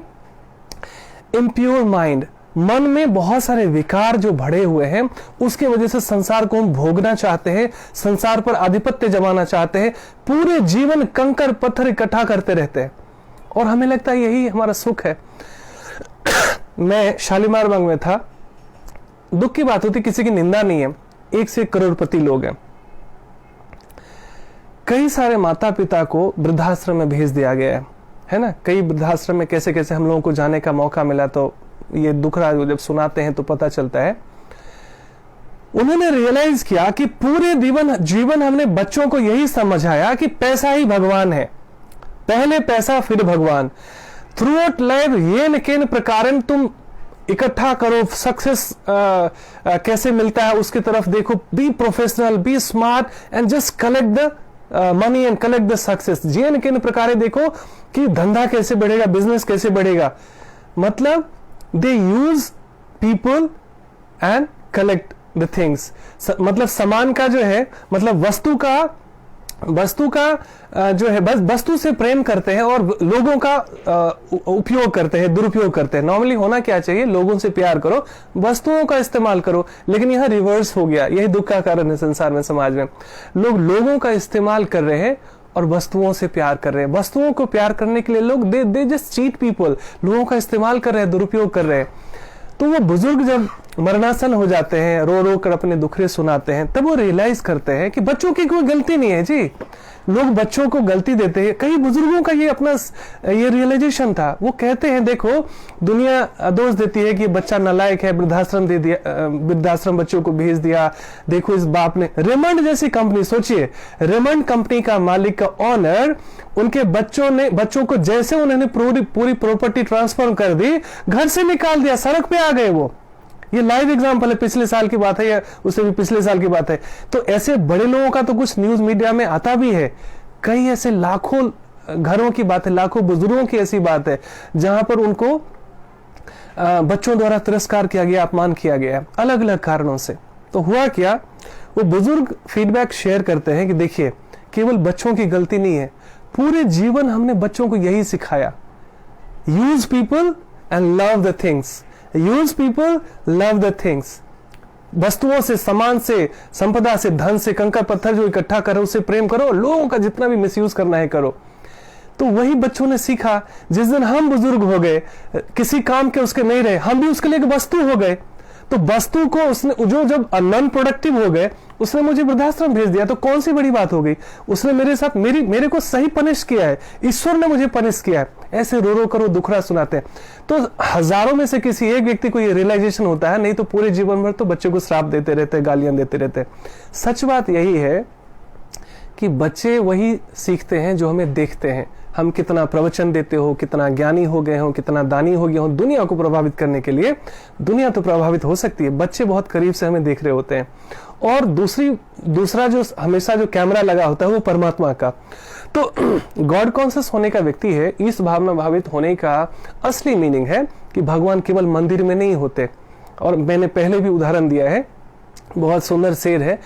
[SPEAKER 1] इम्प्योर माइंड, मन में बहुत सारे विकार जो भरे हुए हैं, उसकी वजह से संसार को हम भोगना चाहते हैं, संसार पर आधिपत्य जमाना चाहते हैं, पूरे जीवन कंकर पत्थर इकट्ठा करते रहते हैं और हमें लगता है यही हमारा सुख है। मैं शालीमार बाग में था, दुख की बात होती, किसी की निंदा नहीं है, 1 से 1 करोड़पति लोग हैं। कई सारे माता पिता को वृद्धाश्रम में भेज दिया गया है ना। कई वृद्धाश्रम में कैसे कैसे हम लोगों को जाने का मौका मिला, तो ये दुख रहा जब सुनाते हैं तो पता चलता है। उन्होंने रियलाइज किया कि पूरे जीवन हमने बच्चों को यही समझाया कि पैसा ही भगवान है, पहले पैसा फिर भगवान। थ्रू आउट लाइफ ये न के प्रकार तुम इकट्ठा करो, सक्सेस कैसे मिलता है उसकी तरफ देखो, be professional, be smart and just collect the money and collect the success. जे न के प्रकार देखो कि धंधा कैसे बढ़ेगा, बिजनेस कैसे बढ़ेगा। मतलब they use people and collect the things. मतलब सामान का जो है, मतलब वस्तु का जो है, बस वस्तु से प्रेम करते हैं और लोगों का उपयोग करते हैं, दुरुपयोग करते हैं। नॉर्मली होना क्या चाहिए? लोगों से प्यार करो, वस्तुओं का इस्तेमाल करो, लेकिन यह रिवर्स हो गया। यही दुख का कारण है संसार में, समाज में। लोग लोगों का इस्तेमाल कर रहे हैं और वस्तुओं से प्यार कर रहे हैं। वस्तुओं को प्यार करने के लिए लोग दे जस्ट चीट पीपल, लोगों का इस्तेमाल कर रहे हैं, दुरुपयोग कर रहे हैं। तो वो बुजुर्ग जब मरणासन हो जाते हैं, रो रो कर अपने दुखड़े सुनाते हैं, तब वो रियलाइज करते हैं कि बच्चों की कोई गलती नहीं है जी। लोग बच्चों को गलती देते हैं। कई बुजुर्गों का ये अपना ये रियलाइजेशन था। वो कहते हैं देखो दुनिया दोष देती है कि बच्चा नालायक है, वृद्धाश्रम दे दिया, वृद्धाश्रम बच्चों को भेज दिया। देखो इस बाप ने, रेमंड जैसी कंपनी, सोचिए रेमंड कंपनी का मालिक का ऑनर, उनके बच्चों को जैसे उन्होंने पूरी प्रॉपर्टी ट्रांसफर कर दी, घर से निकाल दिया, सड़क पे आ गए वो। ये लाइव एग्जाम्पल है, पिछले साल की बात है या उससे भी पिछले साल की बात है। तो ऐसे बड़े लोगों का तो कुछ न्यूज मीडिया में आता भी है, कई ऐसे लाखों घरों की बात है, लाखों बुजुर्गों की ऐसी बात है जहां पर उनको बच्चों द्वारा तिरस्कार किया गया, अपमान किया गया अलग अलग कारणों से। तो हुआ क्या, वो बुजुर्ग फीडबैक शेयर करते हैं कि देखिए केवल बच्चों की गलती नहीं है, पूरे जीवन हमने बच्चों को यही सिखाया, use people and love the things, use people love the things. वस्तुओं से, सामान से, संपदा से, धन से, कंकड़ पत्थर जो इकट्ठा करो उससे प्रेम करो, लोगों का जितना भी मिसयूज करना है करो। तो वही बच्चों ने सीखा। जिस दिन हम बुजुर्ग हो गए, किसी काम के उसके नहीं रहे, हम भी उसके लिए एक वस्तु हो गए। तो वस्तु को उसने जो जब नॉन प्रोडक्टिव हो गए, उसने मुझे वृद्धाश्रम भेज दिया, तो कौन सी बड़ी बात हो गई? उसने मेरे साथ मेरे को सही पनिश किया है, ईश्वर ने मुझे पनिश किया है। ऐसे रो रो करो दुखड़ा सुनाते हैं। तो हजारों में से किसी एक व्यक्ति को ये रियलाइजेशन होता है, नहीं तो पूरे जीवन भर तो बच्चे को श्राप देते रहते, गालियां देते रहते। सच बात यही है कि बच्चे वही सीखते हैं जो हमें देखते हैं। हम कितना प्रवचन देते हो, कितना ज्ञानी हो गए हो, कितना दानी हो गए हो, दुनिया को प्रभावित करने के लिए, दुनिया तो प्रभावित हो सकती है, बच्चे बहुत करीब से हमें देख रहे होते हैं। और दूसरा जो हमेशा जो कैमरा लगा होता है वो परमात्मा का। तो गॉड कॉन्शियस होने का व्यक्ति है, इस भावना भावित होने का असली मीनिंग है कि भगवान केवल मंदिर में नहीं होते। और मैंने पहले भी उदाहरण दिया है, बहुत सुंदर शेर है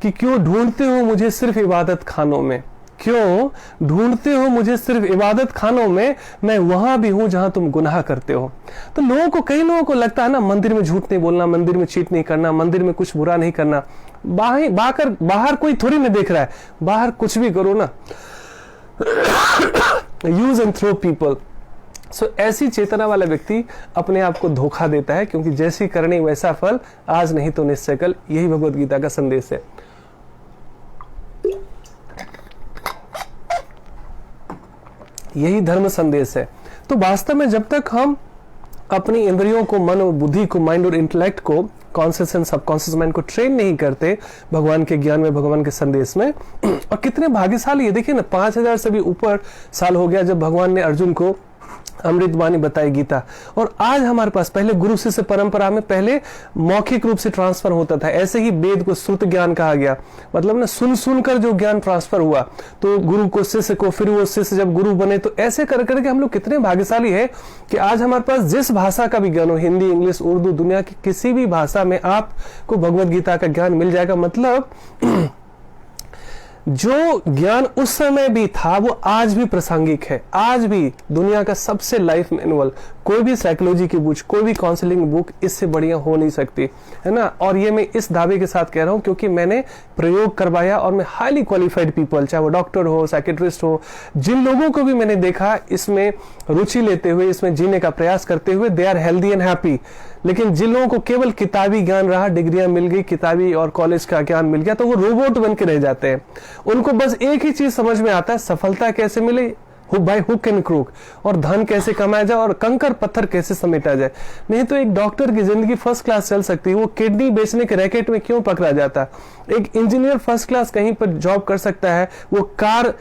[SPEAKER 1] कि क्यों ढूंढते हो मुझे सिर्फ इबादत खानों में, क्यों ढूंढते हो मुझे सिर्फ इबादत खानों में, मैं वहां भी हूं जहां तुम गुनाह करते हो। तो कई लोगों को लगता है ना, मंदिर में झूठ नहीं बोलना, मंदिर में चीट नहीं करना, मंदिर में कुछ बुरा नहीं करना, बाहर कोई थोड़ी ना देख रहा है, बाहर कुछ भी करो ना, यूज एंड थ्रो पीपल। सो ऐसी चेतना वाला व्यक्ति अपने आप को धोखा देता है, क्योंकि जैसी करनी वैसा फल, आज नहीं तो निश्चय कल। यही भगवद गीता का संदेश है। यही धर्म संदेश है। तो वास्तव में जब तक हम अपनी इंद्रियों को, मन और बुद्धि को, माइंड और इंटेलेक्ट को, कॉन्शियस एंड सबकॉन्शियस माइंड को ट्रेन नहीं करते भगवान के ज्ञान में, भगवान के संदेश में, और कितने भाग्यशाली है। देखिए ना, 5000 से भी ऊपर साल हो गया जब भगवान ने अर्जुन को अमृतवाणी बताई गीता। और आज हमारे पास, पहले गुरु शिष्य परंपरा में पहले मौखिक रूप से ट्रांसफर होता था, ऐसे ही वेद को श्रुत ज्ञान कहा गया, मतलब ना सुन कर जो ज्ञान ट्रांसफर हुआ, तो गुरु को शिष्य को, फिर वो शिष्य जब गुरु बने, तो ऐसे कर करके हम लोग कितने भाग्यशाली है कि आज हमारे पास जिस भाषा का भी ज्ञान हो, हिंदी, इंग्लिश, उर्दू, दुनिया की किसी भी भाषा में आपको भगवद गीता का ज्ञान मिल जाएगा। मतलब जो ज्ञान उस समय भी था वो आज भी प्रासंगिक है। आज भी दुनिया का सबसे लाइफ मैनुअल, कोई भी साइकोलॉजी की बुक, कोई भी काउंसलिंग बुक इससे बढ़िया हो नहीं सकती, है ना। और ये मैं इस दावे के साथ कह रहा हूं क्योंकि मैंने प्रयोग करवाया, और मैं हाईली क्वालिफाइड पीपल, चाहे वो डॉक्टर हो, साइकेट्रिस्ट हो, जिन लोगों को भी मैंने देखा इसमें रुचि लेते हुए, इसमें जीने का प्रयास करते हुए, they are healthy and happy. लेकिन जिन लोगों को केवल किताबी ज्ञान रहा, डिग्रियां मिल गई, किताबी और कॉलेज का ज्ञान मिल गया, तो वो रोबोट बन के रह जाते हैं। उनको बस एक ही चीज समझ में आता है, सफलता कैसे मिले बाय हुक एंड क्रूक, और धन कैसे कमाया जाए, और कंकर पत्थर कैसे समेटा जाए। नहीं तो एक डॉक्टर की जिंदगी फर्स्ट क्लास चल सकती है, वो किडनी बेचने के रैकेट में क्यों पकड़ा जाता। एक इंजीनियर फर्स्ट क्लास कहीं पर जॉब कर सकता है, वो कार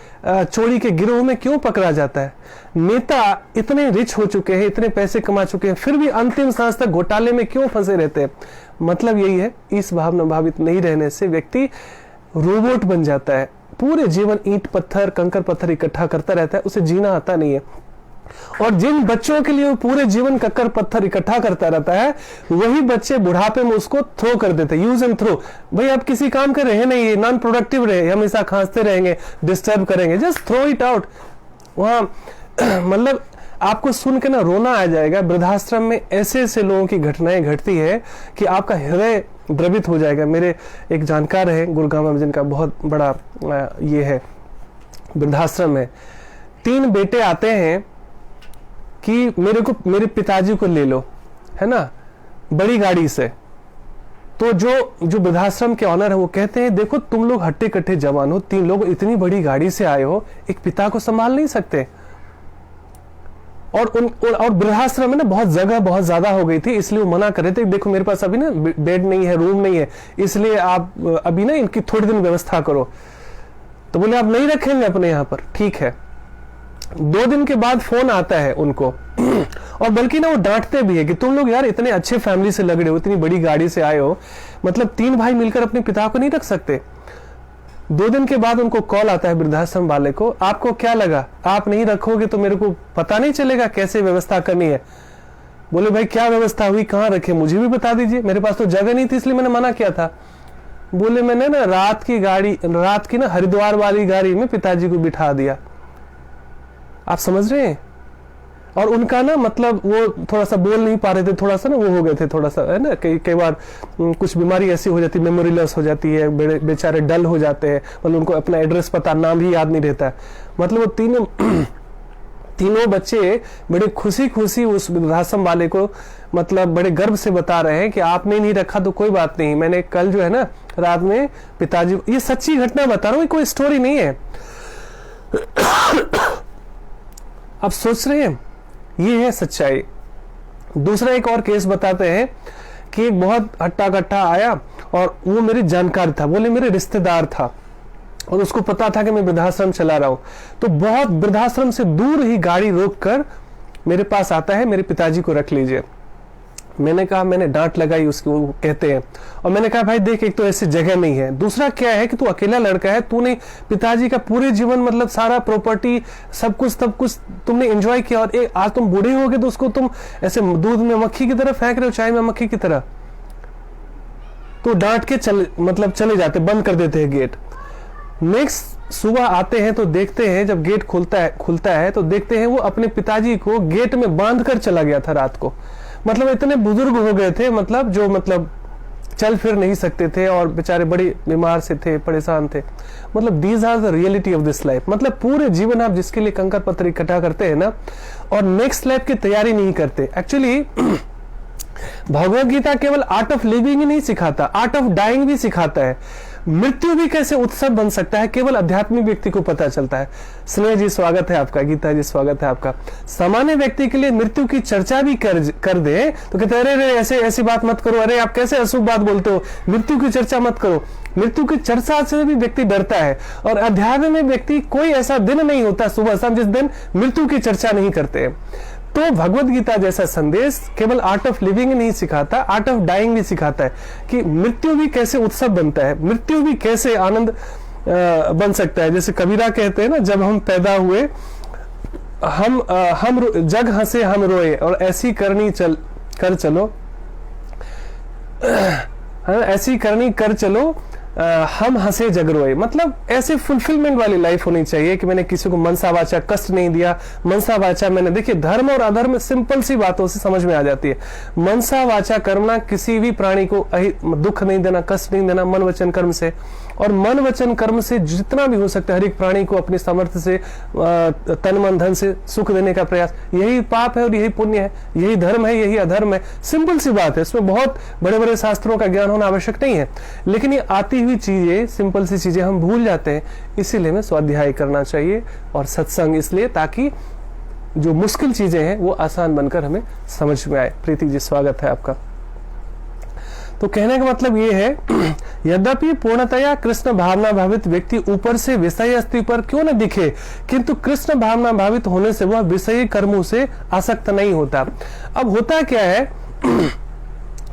[SPEAKER 1] चोरी के गिरोह में क्यों पकड़ा जाता है। नेता इतने रिच हो चुके हैं, इतने पैसे कमा चुके हैं, फिर भी अंतिम सांस तक घोटाले में क्यों फंसे रहते हैं। मतलब यही है, इस भावना भावित नहीं रहने से व्यक्ति रोबोट बन जाता है, पूरे जीवन ईंट पत्थर, कंकर पत्थर इकट्ठा करता रहता है, उसे जीना आता नहीं है। और जिन बच्चों के लिए वो पूरे जीवन कंकर पत्थर इकट्ठा करता रहता है, वही बच्चे बुढ़ापे में उसको थ्रो कर देते, यूज एंड थ्रो। भाई आप किसी काम के रहे नहीं, नॉन प्रोडक्टिव रहे, हमेशा खांसते रहेंगे, डिस्टर्ब करेंगे, जस्ट थ्रो इट आउट। वहां मतलब आपको सुन के ना रोना आ जाएगा। वृद्धाश्रम में ऐसे ऐसे लोगों की घटनाएं घटती है कि आपका हृदय द्रवित हो जाएगा। मेरे एक जानकार है गुड़गांव में, जिनका बहुत बड़ा ये है वृद्धाश्रम है। 3 बेटे आते हैं कि मेरे पिताजी को ले लो, है ना, बड़ी गाड़ी से। तो जो वृद्धाश्रम के ऑनर है वो कहते हैं, देखो तुम लोग हट्टे कट्टे जवान हो, 3 लोग इतनी बड़ी गाड़ी से आए हो, एक पिता को संभाल नहीं सकते। और वृद्धाश्रम में ना बहुत जगह बहुत ज्यादा हो गई थी, इसलिए वो मना कर रहे थे, देखो मेरे पास अभी ना बेड नहीं है, रूम नहीं है, इसलिए आप अभी ना इनकी थोड़ी दिन व्यवस्था करो। तो बोले आप नहीं रखेंगे अपने यहाँ पर, ठीक है। 2 दिन के बाद फोन आता है उनको और बल्कि ना वो डांटते भी है कि तुम लोग यार इतने अच्छे फैमिली से लग रहे हो, इतनी बड़ी गाड़ी से आए हो, मतलब 3 भाई मिलकर अपने पिता को नहीं रख सकते। 2 दिन के बाद उनको कॉल आता है वृद्धाश्रम वाले को, आपको क्या लगा आप नहीं रखोगे तो मेरे को पता नहीं चलेगा कैसे व्यवस्था करनी है। बोले भाई क्या व्यवस्था हुई, कहाँ रखे, मुझे भी बता दीजिए, मेरे पास तो जगह नहीं थी इसलिए मैंने मना किया था। बोले मैंने ना रात की ना हरिद्वार वाली गाड़ी में पिताजी को बिठा दिया। आप समझ रहे हैं? और उनका ना मतलब वो थोड़ा सा बोल नहीं पा रहे थे, थोड़ा सा ना वो हो गए थे, थोड़ा सा है ना, कई बार कुछ बीमारी ऐसी हो जाती है, मेमोरी लॉस हो जाती है, बेचारे डल हो जाते हैं, मतलब उनको अपना एड्रेस पता नाम भी याद नहीं रहता है। मतलब वो तीनों बच्चे बड़े खुशी खुशी उस वृद्धाश्रम वाले को मतलब बड़े गर्व से बता रहे हैं कि आपने नहीं रखा तो कोई बात नहीं, मैंने कल जो है ना रात में पिताजी, ये सच्ची घटना बता रहा हूँ, कोई स्टोरी नहीं है। आप सोच रहे हैं, ये है सच्चाई। दूसरा एक और केस बताते हैं कि एक बहुत हट्टा कट्टा आया और वो मेरी जानकार था, बोले मेरे रिश्तेदार था और उसको पता था कि मैं वृद्धाश्रम चला रहा हूं, तो बहुत वृद्धाश्रम से दूर ही गाड़ी रोककर मेरे पास आता है, मेरे पिताजी को रख लीजिए। मैंने कहा, मैंने डांट लगाई उसकी, वो कहते हैं, और मैंने कहा भाई देख, एक तो ऐसी जगह नहीं है, दूसरा क्या है कि तू अकेला लड़का है, तूने पिताजी का पूरे जीवन मतलब सारा प्रॉपर्टी सब कुछ तुमने एंजॉय किया, और आज तुम बूढ़े हो गए तो उसको तुम ऐसे दूध में मक्खी की तरह फेंक रहे हो, चाय में मक्खी की तरह। तो डांट के चले जाते, बंद कर देते हैं गेट। नेक्स्ट सुबह आते हैं तो देखते हैं, जब गेट खुलता है तो देखते हैं वो अपने पिताजी को गेट में बांध कर चला गया था रात को। मतलब इतने बुजुर्ग हो गए थे, मतलब जो मतलब चल फिर नहीं सकते थे और बेचारे बड़ी बीमार से थे, परेशान थे। मतलब these are the reality of this life. मतलब पूरे जीवन आप जिसके लिए कंकर पत्थर इकट्ठा करते हैं ना, और नेक्स्ट लाइफ की तैयारी नहीं करते। एक्चुअली भगवद गीता केवल आर्ट ऑफ लिविंग ही नहीं सिखाता, आर्ट ऑफ डाइंग भी सिखाता है। मृत्यु भी कैसे उत्सव बन सकता है, केवल आध्यात्मिक व्यक्ति को पता चलता है। स्नेह जी स्वागत है आपका, गीता जी स्वागत है आपका। सामान्य व्यक्ति के लिए मृत्यु की चर्चा भी कर दे तो कहते हैं अरे ऐसी बात मत करो, अरे आप कैसे अशुभ बात बोलते हो, मृत्यु की चर्चा मत करो। मृत्यु की चर्चा से भी व्यक्ति डरता है, और अध्यात्म में व्यक्ति कोई ऐसा दिन नहीं होता सुबह शाम जिस दिन मृत्यु की चर्चा नहीं करते। तो भगवद गीता जैसा संदेश केवल आर्ट ऑफ लिविंग नहीं सिखाता, आर्ट ऑफ डाइंग भी सिखाता है कि मृत्यु भी कैसे उत्सव बनता है, मृत्यु भी कैसे आनंद बन सकता है। जैसे कबीरा कहते हैं ना, जब हम पैदा हुए हम जग हंसे हम रोए, और ऐसी करनी कर चलो ऐसी करनी कर चलो हम हंसे जग रोए। मतलब ऐसे फुलफिलमेंट वाली लाइफ होनी चाहिए कि मैंने किसी को मनसा वाचा कष्ट नहीं दिया। मनसा वाचा मैंने, देखिए धर्म और अधर्म सिंपल सी बातों से समझ में आ जाती है। मनसा वाचा कर्मणा, किसी भी प्राणी को दुख नहीं देना, कष्ट नहीं देना मन वचन कर्म से। और मन वचन कर्म से जितना भी हो सकता है हर एक प्राणी को अपने सामर्थ्य से तन मन धन से सुख देने का प्रयास, यही पाप है और यही पुण्य है, यही धर्म है यही अधर्म है। सिंपल सी बात है, इसमें बहुत बड़े बड़े शास्त्रों का ज्ञान होना आवश्यक नहीं है। लेकिन ये आती हुई चीजें, सिंपल सी चीजें हम भूल जाते हैं। इसीलिए हमें स्वाध्याय करना चाहिए और सत्संग इसलिए, ताकि जो मुश्किल चीजें हैं वो आसान बनकर हमें समझ में आए। प्रीति जी स्वागत है आपका। तो कहने का मतलब ये है, यद्यपि पूर्णतया कृष्ण भावना भावित व्यक्ति ऊपर से विषय अस्थि पर क्यों न दिखे, किंतु कृष्ण भावना भावित होने से वह विषयी कर्मों से आसक्त नहीं होता। अब होता क्या है,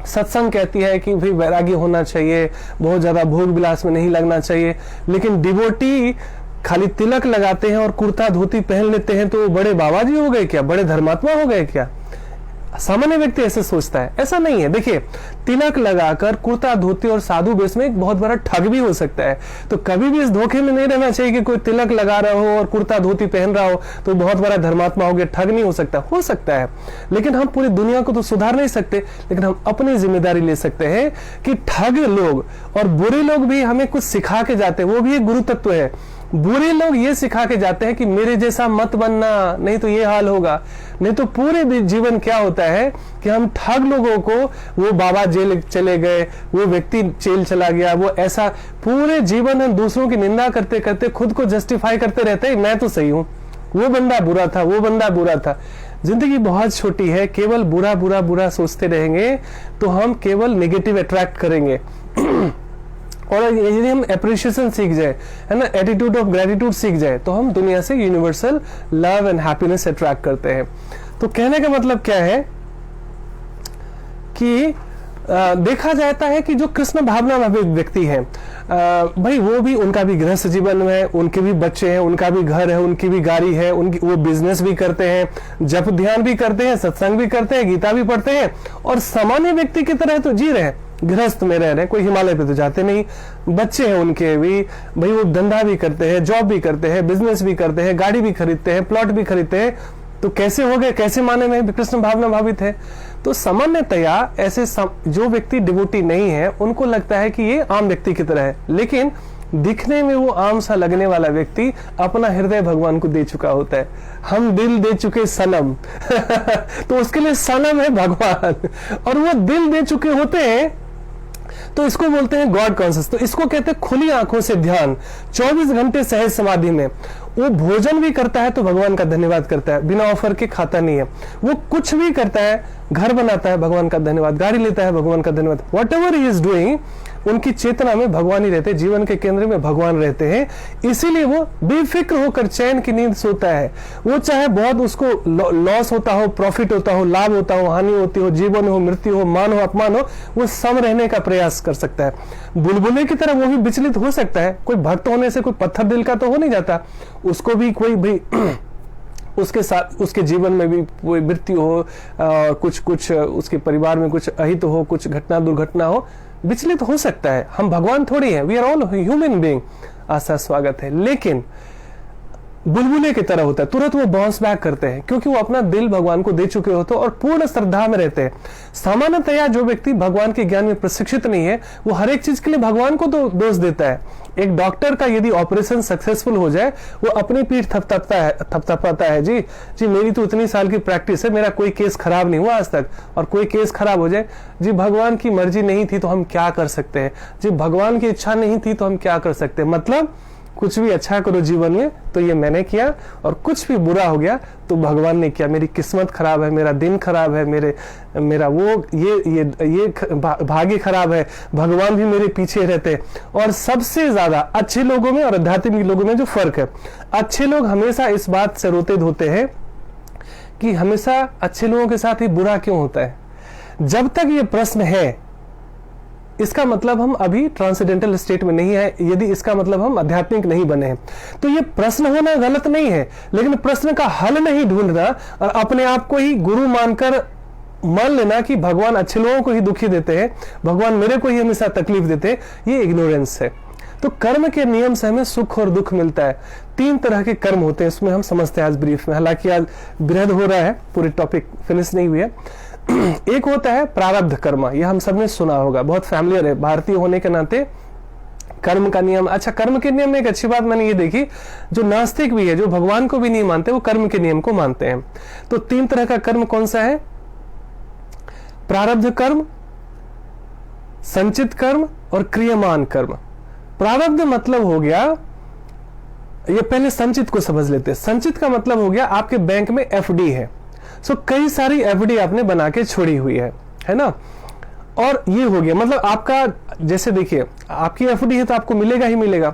[SPEAKER 1] सत्संग कहती है कि भाई वैरागी होना चाहिए, बहुत ज्यादा भोग विलास में नहीं लगना चाहिए। लेकिन डिवोटी खाली तिलक लगाते हैं और कुर्ता धोती पहन लेते हैं तो बड़े बाबा जी हो गए क्या, बड़े धर्मात्मा हो गए क्या? सामान्य व्यक्ति ऐसे सोचता है, ऐसा नहीं है। देखिए, तिलक लगाकर कुर्ता धोती और साधु वेश में एक बहुत बड़ा ठग भी हो सकता है। तो कभी भी इस धोखे में नहीं रहना चाहिए कि कोई तिलक लगा रहा हो और कुर्ता धोती पहन रहा हो तो बहुत बड़ा धर्मात्मा हो गया। ठग नहीं हो सकता है। लेकिन हम पूरी दुनिया को तो सुधार नहीं सकते, लेकिन हम अपनी जिम्मेदारी ले सकते हैं कि ठग लोग और बुरे लोग भी हमें कुछ सिखा के जाते हैं, वो भी एक गुरु तत्व है। बुरे लोग ये सिखा के जाते हैं कि मेरे जैसा मत बनना, नहीं तो ये हाल होगा। नहीं तो पूरे जीवन क्या होता है कि हम ठग लोगों को, वो बाबा जेल चले गए, वो व्यक्ति जेल चला गया, वो ऐसा, पूरे जीवन हम दूसरों की निंदा करते करते खुद को जस्टिफाई करते रहते हैं, मैं तो सही हूं, वो बंदा बुरा था, वो बंदा बुरा था। जिंदगी बहुत छोटी है, केवल बुरा बुरा बुरा सोचते रहेंगे तो हम केवल नेगेटिव अट्रैक्ट करेंगे। और यदि हम एप्रिशिएशन सीख जाए, है ना, एटीट्यूड ऑफ ग्रेटिट्यूड सीख जाए, तो हम दुनिया से universal love and happiness attract करते हैं। तो कहने का मतलब क्या है कि देखा जाता है कि जो कृष्ण भावना व्यक्ति है, भाई वो भी, उनका भी गृहस्थ जीवन है, उनके भी बच्चे हैं, उनका भी घर है, उनकी भी गाड़ी है, उनकी वो बिजनेस भी करते हैं, जप ध्यान भी करते हैं, सत्संग भी करते हैं, गीता भी पढ़ते हैं, और सामान्य व्यक्ति की तरह तो जी रहे हैं, गृहस्थ में रह रहे हैं, कोई हिमालय पे तो जाते नहीं, बच्चे हैं उनके भी, भाई वो धंधा भी करते हैं, जॉब भी करते हैं, बिजनेस भी करते हैं, गाड़ी भी खरीदते हैं, प्लॉट भी खरीदते हैं, तो कैसे हो गए, कैसे माने में कृष्ण भावना भावित है। तो सामान्यतया ऐसे जो व्यक्ति डिवोटी नहीं है उनको लगता है कि ये आम व्यक्ति की तरह है, लेकिन दिखने में वो आम सा लगने वाला व्यक्ति अपना हृदय भगवान को दे चुका होता है। हम दिल दे चुके सनम तो उसके लिए सनम है भगवान, और वो दिल दे चुके होते हैं, तो इसको बोलते हैं गॉड कॉन्शियस। तो इसको कहते हैं खुली आंखों से ध्यान, 24 घंटे सहज समाधि में। वो भोजन भी करता है तो भगवान का धन्यवाद करता है, बिना ऑफर के खाता नहीं है। वो कुछ भी करता है, घर बनाता है भगवान का धन्यवाद, गाड़ी लेता है भगवान का धन्यवाद, what ever he is doing, उनकी चेतना में भगवान ही रहते हैं, जीवन के केंद्र में भगवान रहते हैं। इसीलिए वो बेफिक्र होकर चैन की नींद सोता है। वो चाहे बहुत उसको लॉस होता हो, प्रॉफिट होता हो, लाभ होता हो, हानि होती हो, जीवन हो, मृत्यु हो, मान हो, अपमान हो, वो सम रहने का प्रयास कर सकता है। बुलबुले की तरह वो भी विचलित हो सकता है। कोई भक्त होने से कोई पत्थर दिल का तो हो नहीं जाता, उसको भी कोई भी उसके साथ, उसके जीवन में भी कोई मृत्यु हो, कुछ उसके परिवार में कुछ अहित हो, कुछ घटना दुर्घटना हो, विचलित हो सकता है। हम भगवान थोड़ी है, we are all human being. आशा स्वागत है। लेकिन बुलबुले की तरह होता है, तुरंत वो बाउंस बैक करते हैं, क्योंकि वो अपना दिल भगवान को दे चुके होते हैं और पूर्ण श्रद्धा में रहते हैं। सामान्यतया जो व्यक्ति भगवान के ज्ञान में प्रशिक्षित नहीं है, वो हर एक चीज के लिए भगवान को दोष देता है। एक डॉक्टर का यदि ऑपरेशन सक्सेसफुल हो जाए, वो अपनी पीठ थपथपाता है, जी मेरी तो इतनी साल की प्रैक्टिस है, मेरा कोई केस खराब नहीं हुआ आज तक, और कोई केस खराब हो जाए, जी भगवान की मर्जी नहीं थी तो हम क्या कर सकते हैं, जी भगवान की इच्छा नहीं थी तो हम क्या कर सकते हैं। मतलब कुछ भी अच्छा करो जीवन में तो ये मैंने किया, और कुछ भी बुरा हो गया तो भगवान ने किया, मेरी किस्मत खराब है, मेरा दिन खराब है, मेरा वो ये भाग्य खराब है, भगवान भी मेरे पीछे रहते। और सबसे ज्यादा अच्छे लोगों में और आध्यात्मिक लोगों में जो फर्क है, अच्छे लोग हमेशा इस बात से रोते धोते हैं कि हमेशा अच्छे लोगों के साथ ही बुरा क्यों होता है। जब तक ये प्रश्न है, इसका मतलब हम अभी ट्रांसेंडेंटल स्टेट में नहीं है, यदि इसका मतलब हम आध्यात्मिक नहीं बने हैं। तो ये प्रश्न होना गलत नहीं है, लेकिन प्रश्न का हल नहीं ढूंढना और अपने आप को ही गुरु मानकर मान लेना कि भगवान अच्छे लोगों को ही दुखी देते हैं, भगवान मेरे को ही हमेशा तकलीफ देते हैं, ये इग्नोरेंस है। तो कर्म के नियम से हमें सुख और दुख मिलता है। 3 तरह के कर्म होते हैं, इसमें हम समझते हैं आज ब्रीफ में, हालांकि आज बृहद हो रहा है, पूरी टॉपिक फिनिश नहीं हुई है। एक होता है प्रारब्ध कर्म, यह हम सबने सुना होगा, बहुत फैमिलियर है, भारतीय होने के नाते कर्म का नियम। अच्छा, कर्म के नियम में एक अच्छी बात मैंने ये देखी, जो नास्तिक भी है, जो भगवान को भी नहीं मानते, वो कर्म के नियम को मानते हैं। तो 3 तरह का कर्म कौन सा है? प्रारब्ध कर्म, संचित कर्म और क्रियमान कर्म। प्रारब्ध मतलब हो गया, ये पहले संचित को समझ लेते हैं। संचित का मतलब हो गया आपके बैंक में एफडी है, सो कई सारी एफडी आपने बना के छोड़ी हुई है ना, और ये हो गया मतलब आपका, जैसे देखिए आपकी एफडी है तो आपको मिलेगा ही मिलेगा।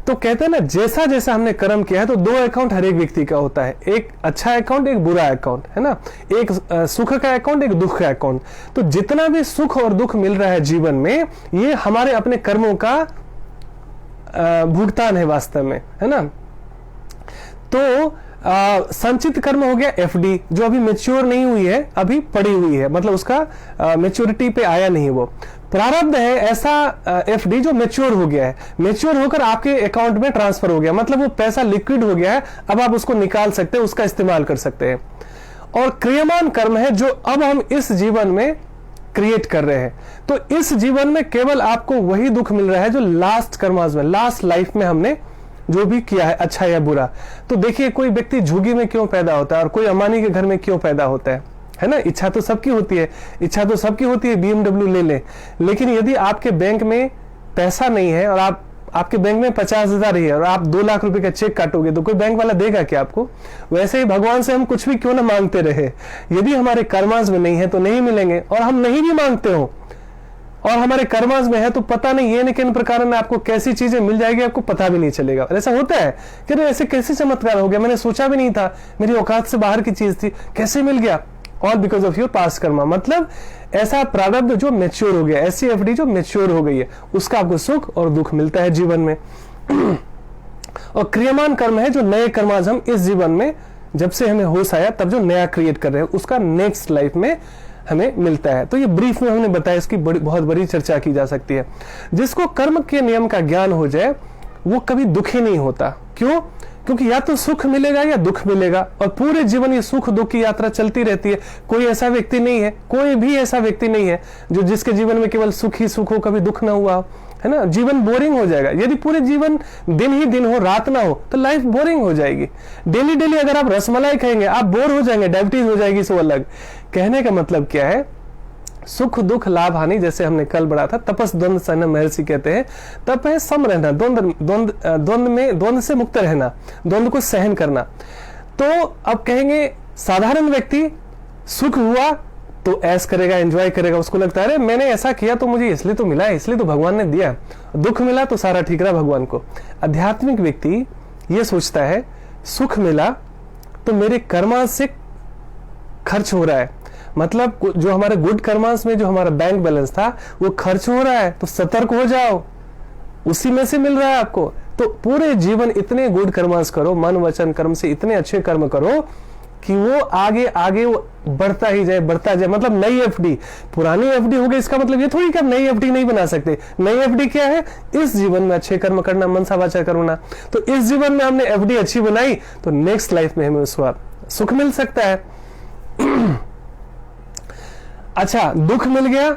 [SPEAKER 1] तो कहते हैं ना, जैसा जैसा हमने कर्म किया है, तो 2 अकाउंट हर एक व्यक्ति का होता है, एक अच्छा अकाउंट, एक बुरा अकाउंट, है ना, एक सुख का अकाउंट, एक दुख का अकाउंट। तो जितना भी सुख और दुख मिल रहा है जीवन में, ये हमारे अपने कर्मों का भुगतान है वास्तव में, है ना। तो संचित कर्म हो गया एफडी, जो अभी मैच्योर नहीं हुई है, अभी पड़ी हुई है, मतलब उसका मैच्योरिटी पे आया नहीं वो। प्रारब्ध है ऐसा एफडी जो मैच्योर हो गया है, मैच्योर होकर आपके अकाउंट में ट्रांसफर हो गया, मतलब वो पैसा लिक्विड हो गया है, अब आप उसको निकाल सकते हैं, उसका इस्तेमाल कर सकते हैं। और क्रियमान कर्म है जो अब हम इस जीवन में क्रिएट कर रहे हैं। तो इस जीवन में केवल आपको वही दुख मिल रहा है जो लास्ट कर्मास में, लास्ट लाइफ में हमने जो भी किया है, अच्छा या बुरा। तो देखिए, कोई व्यक्ति झुग्गी में क्यों पैदा होता है और कोई अम्बानी के घर में क्यों पैदा होता है ना। इच्छा तो सबकी होती है, इच्छा तो सबकी होती है BMW ले ले, लेकिन यदि आपके बैंक में पैसा नहीं है और आपके बैंक में 50,000 ही है और आप 2 लाख रुपए का चेक काटोगे, तो कोई बैंक वाला देगा क्या आपको? वैसे ही भगवान से हम कुछ भी क्यों ना मांगते रहे, यदि हमारे कर्मांश में नहीं है तो नहीं मिलेंगे। और हम नहीं भी मांगते हो और हमारे कर्मांश में है तो पता नहीं ये न किन प्रकार में आपको कैसी चीजें मिल जाएगी, आपको पता भी नहीं चलेगा। ऐसा होता है कि ऐसे कैसे चमत्कार हो गया, मैंने सोचा भी नहीं था, मेरी औकात से बाहर की चीज थी, कैसे मिल गया? All because of your past Karma. मतलब ऐसा प्रारब्ध जो मैच्योर हो गया, ऐसी एफडी जो मैच्योर हो गई है, उसका आपको सुख और दुख मिलता है जीवन में। और क्रियमान कर्म है जो नए कर्माज हम इस जीवन में जब से हमें होश आया तब जो नया क्रिएट कर रहे हैं, उसका नेक्स्ट लाइफ में हमें मिलता है। तो ये ब्रीफ में हमने बताया, इसकी बहुत बड़ी चर्चा की जा सकती है। जिसको कर्म के नियम का ज्ञान हो जाए वो कभी दुखी नहीं होता। क्यों? क्योंकि या तो सुख मिलेगा या दुख मिलेगा, और पूरे जीवन ये सुख दुख की यात्रा चलती रहती है। कोई ऐसा व्यक्ति नहीं है, कोई भी ऐसा व्यक्ति नहीं है जो जिसके जीवन में केवल सुख ही सुख हो, कभी दुख ना हुआ हो, है ना। जीवन बोरिंग हो जाएगा यदि पूरे जीवन दिन ही दिन हो, रात ना हो, तो लाइफ बोरिंग हो जाएगी। डेली डेली अगर आप रसमलाई खाएंगे आप बोर हो जाएंगे, डायबिटीज हो जाएगी, सो अलग। कहने का मतलब क्या है? सुख दुख लाभ हानि, जैसे हमने कल बढ़ा था, तपस द्वंद सहना महर्षि कहते हैं। तप है सम रहना, द्वंद से मुक्त रहना, द्वंद को सहन करना। तो अब कहेंगे साधारण व्यक्ति सुख हुआ तो ऐश करेगा, एंजॉय करेगा, उसको लगता है अरे मैंने ऐसा किया तो मुझे इसलिए तो मिला है, इसलिए तो भगवान ने दिया। दुख मिला तो सारा ठीक रहा भगवान को। आध्यात्मिक व्यक्ति ये सोचता है सुख मिला तो मेरे कर्मांश से खर्च हो रहा है, मतलब जो हमारे गुड कर्मांश में जो हमारा बैंक बैलेंस था वो खर्च हो रहा है, तो सतर्क हो जाओ, उसी में से मिल रहा है आपको। तो पूरे जीवन इतने गुड कर्मांश करो, मन वचन कर्म से इतने अच्छे कर्म करो कि वो आगे आगे वो बढ़ता ही जाए, बढ़ता जाए। मतलब नई एफडी, पुरानी एफडी हो गई, इसका मतलब ये थोड़ी कि आप नई एफडी नहीं बना सकते। नई एफडी क्या है? इस जीवन में अच्छे कर्म करना, मनसा वाचा करना। तो इस जीवन में हमने एफडी अच्छी बनाई तो नेक्स्ट लाइफ में हमें उसका सुख मिल सकता है। अच्छा, दुख मिल गया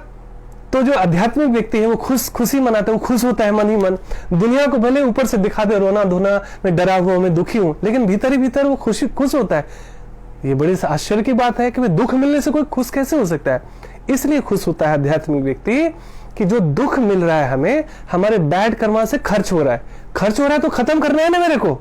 [SPEAKER 1] तो जो आध्यात्मिक व्यक्ति है वो खुशी मनाता है, वो खुश होता है मन ही मन। दुनिया को भले ऊपर से दिखा दे रोना धोना, मैं डरा हुआ हूं, मैं दुखी हूं, लेकिन भीतर ही भीतर वो खुश होता है। ये बड़ी आश्चर्य की बात है कि दुख मिलने से कोई खुश कैसे हो सकता है? इसलिए खुश होता है आध्यात्मिक व्यक्ति कि जो दुख मिल रहा है हमें, हमारे बैड कर्मा से खर्च हो रहा है। खर्च हो रहा है तो खत्म करना है ना मेरे को,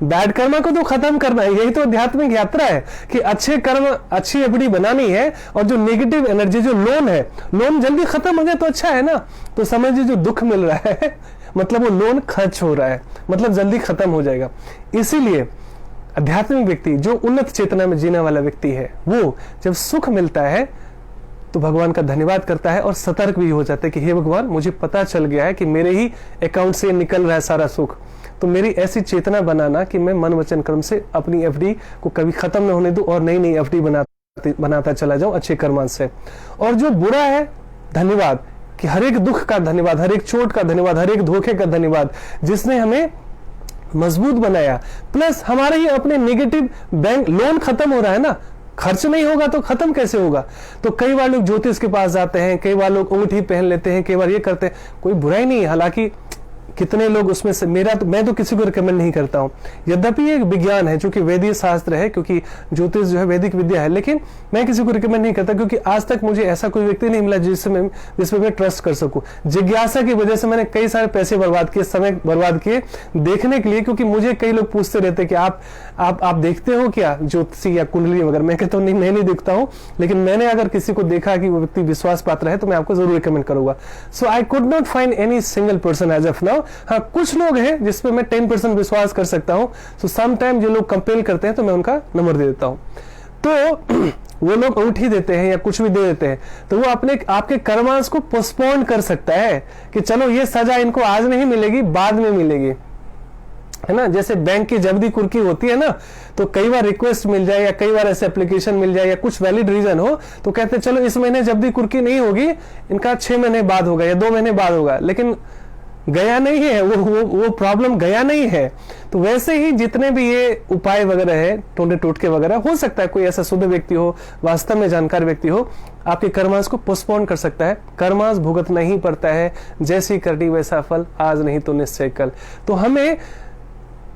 [SPEAKER 1] बैड कर्मा को तो खत्म करना है। यही तो आध्यात्मिक यात्रा है कि अच्छे कर्म, अच्छी एफडी बनानी है, और जो नेगेटिव एनर्जी, जो लोन है, लोन जल्दी खत्म हो जाए तो अच्छा है ना। तो समझिए जो दुख मिल रहा है मतलब वो लोन खर्च हो रहा है, मतलब जल्दी खत्म हो जाएगा। इसीलिए आध्यात्मिक व्यक्ति, जो उन्नत चेतना में जीने वाला व्यक्ति है, वो जब सुख मिलता है तो भगवान का धन्यवाद करता है और सतर्क भी हो जाता है कि हे भगवान, मुझे पता चल गया है कि मेरे ही अकाउंट से निकल रहा है सारा सुख, तो मेरी ऐसी चेतना बनाना कि मैं मन वचन कर्म से अपनी एफडी को कभी खत्म न होने दूं और नई नई एफडी बनाता चला जाऊं अच्छे कर्मांश से। और जो बुरा है, धन्यवाद कि हर एक दुख का धन्यवाद, हर एक चोट का धन्यवाद, हर एक धोखे का धन्यवाद, जिसने हमें मजबूत बनाया। प्लस हमारे ही अपने नेगेटिव बैंक लोन खत्म हो रहा है ना, खर्च नहीं होगा तो खत्म कैसे होगा? तो कई बार लोग ज्योतिष के पास जाते हैं, कई बार लोग अंगूठी पहन लेते हैं, कई बार ये करते हैं, कोई बुराई नहीं है। हालांकि कितने लोग उसमें से, मैं तो किसी को रिकमेंड नहीं करता हूं, यद्यपि एक विज्ञान है, चूंकि वैदिक शास्त्र है, क्योंकि ज्योतिष जो है वैदिक विद्या है, लेकिन मैं किसी को रिकमेंड नहीं करता, क्योंकि आज तक मुझे ऐसा कोई व्यक्ति नहीं मिला जिसमें मैं ट्रस्ट कर सकूं। जिज्ञासा की वजह से मैंने कई सारे पैसे बर्बाद किए, समय बर्बाद किए देखने के लिए, क्योंकि मुझे कई लोग पूछते रहते कि आप देखते हो क्या ज्योतिषी या कुंडली वगैरह? मैं कहता हूँ नहीं, मैं नहीं देखता हूँ, लेकिन मैंने अगर किसी को देखा कि वो व्यक्ति विश्वास पात्र है तो मैं आपको जरूर रिकमेंड करूंगा। So I could not find any single person as of now. हाँ, कुछ लोग हैं जिसपे मैं 10% विश्वास कर सकता हूं। सो सम टाइम जो लोग कंपेल करते हैं तो मैं उनका नंबर दे देता हूं। तो वो लोग अंगूठी देते हैं या कुछ भी दे देते हैं, तो वो आपके कर्मांश को पोस्टपोन कर सकता है कि चलो ये सजा इनको आज नहीं मिलेगी, बाद में मिलेगी, है ना। जैसे बैंक की जब्दी कुर्की होती है ना, तो कई बार रिक्वेस्ट मिल जाए या कई बार ऐसे एप्लीकेशन मिल जाए या कुछ वैलिड रीजन हो, तो कहते हैं चलो इस महीने जब्दी कुर्की नहीं होगी, इनका 6 महीने बाद होगा या 2 महीने बाद होगा, लेकिन गया नहीं है, वो प्रॉब्लम गया नहीं है। तो वैसे ही जितने भी ये उपाय वगैरह है, टोने टोटके वगैरह, हो सकता है कोई ऐसा शुद्ध व्यक्ति हो, वास्तव में जानकार व्यक्ति हो, आपके कर्मांश को पोस्टपोन कर सकता है। कर्मांश भुगतना ही पड़ता है, जैसी करनी वैसा फल, आज नहीं तो निश्चय कल। तो हमें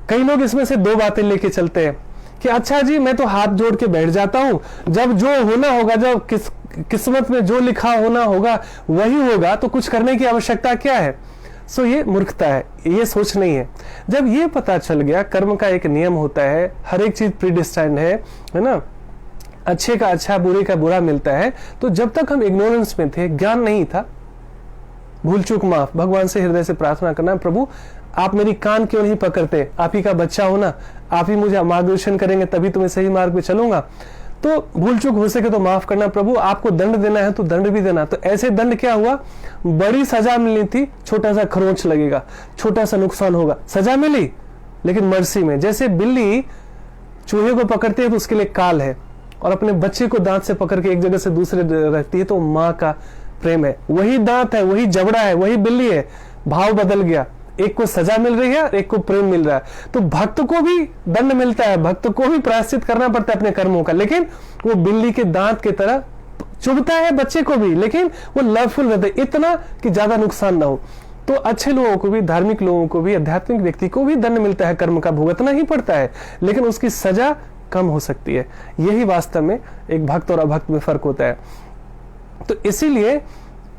[SPEAKER 1] कई लोग इसमें से 2 बातें लेके चलते हैं कि अच्छा जी मैं तो हाथ जोड़ के बैठ जाता हूं, जब जो होना होगा, जब किस्मत में जो लिखा होना होगा वही होगा, तो कुछ करने की आवश्यकता क्या है। सो ये मूर्खता है, ये सोच नहीं है। जब ये पता चल गया कर्म का एक नियम होता है, हर एक चीज प्रीडिस्टाइंड है ना, अच्छे का अच्छा बुरे का बुरा मिलता है, तो जब तक हम इग्नोरेंस में थे, ज्ञान नहीं था, भूल चूक माफ, भगवान से हृदय से प्रार्थना करना, प्रभु आप मेरी कान क्यों नहीं पकड़ते, आप ही का बच्चा हो ना, आप ही मुझे मार्गदर्शन करेंगे तभी तो मैं सही मार्ग पे चलूंगा। तो भूल चूक हो सके तो माफ करना, प्रभु आपको दंड देना है तो दंड भी देना। तो ऐसे दंड क्या हुआ, बड़ी सजा मिलनी थी, छोटा सा खरोंच लगेगा, छोटा सा नुकसान होगा, सजा मिली लेकिन मर्सी में। जैसे बिल्ली चूहे को पकड़ती है तो उसके लिए काल है, और अपने बच्चे को दांत से पकड़ के एक जगह से दूसरे रखती है तो माँ का प्रेम है। वही दांत है, वही जबड़ा है, वही बिल्ली है, भाव बदल गया, एक को सजा मिल रही है, एक को प्रेम मिल रहा है। तो भक्त को भी दंड मिलता है, भक्त को भी प्रायश्चित करना पड़ता है अपने कर्मों का, लेकिन वो बिल्ली के दांत की तरह चुभता है बच्चे को भी, लेकिन वो लवफुल रहता है, इतना कि ज्यादा नुकसान ना हो। तो अच्छे लोगों को भी, धार्मिक लोगों को भी, आध्यात्मिक व्यक्ति को भी दंड मिलता है, कर्म का भुगतना ही पड़ता है, लेकिन उसकी सजा कम हो सकती है। यही वास्तव में एक भक्त और अभक्त में फर्क होता है। तो इसीलिए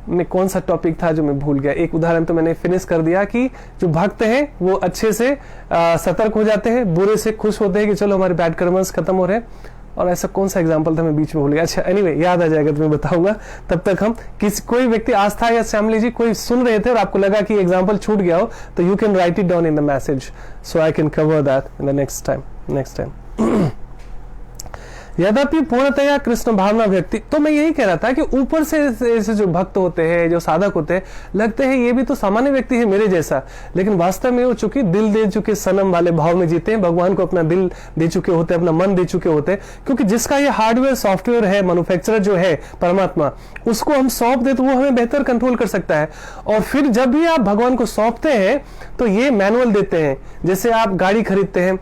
[SPEAKER 1] मैं कौन सा टॉपिक था जो मैं भूल गया, एक उदाहरण तो मैंने फिनिश कर दिया कि जो भक्त हैं वो अच्छे से सतर्क हो जाते हैं, बुरे से खुश होते हैं कि चलो हमारे बैड कर्मस खत्म हो रहे हैं। और ऐसा कौन सा एग्जांपल था मैं बीच में भूल गया। अच्छा एनीवे याद आ जाएगा तो मैं बताऊंगा। तब तक हम कोई व्यक्ति आस्था या श्यामली जी कोई सुन रहे थे और आपको लगा कि एग्जांपल छूट गया हो तो you can write it down in the message so I can cover that in the next time. यद्यपि पूर्णतया कृष्ण भावना व्यक्ति, तो मैं यही कह रहा था कि ऊपर से ऐसे जो भक्त होते हैं, जो साधक होते हैं, लगते हैं ये भी तो सामान्य व्यक्ति है मेरे जैसा, लेकिन वास्तव में वो चूंकि दिल दे चुके, सनम वाले भाव में जीते हैं, भगवान को अपना दिल दे चुके होते हैं, अपना मन दे चुके होते हैं। क्योंकि जिसका ये हार्डवेयर सॉफ्टवेयर है, मैन्युफैक्चरर जो है परमात्मा, उसको हम सौंप दे तो वो हमें बेहतर कंट्रोल कर सकता है। और फिर जब भी आप भगवान को सौंपते हैं तो ये मैनुअल देते हैं। जैसे आप गाड़ी खरीदते हैं,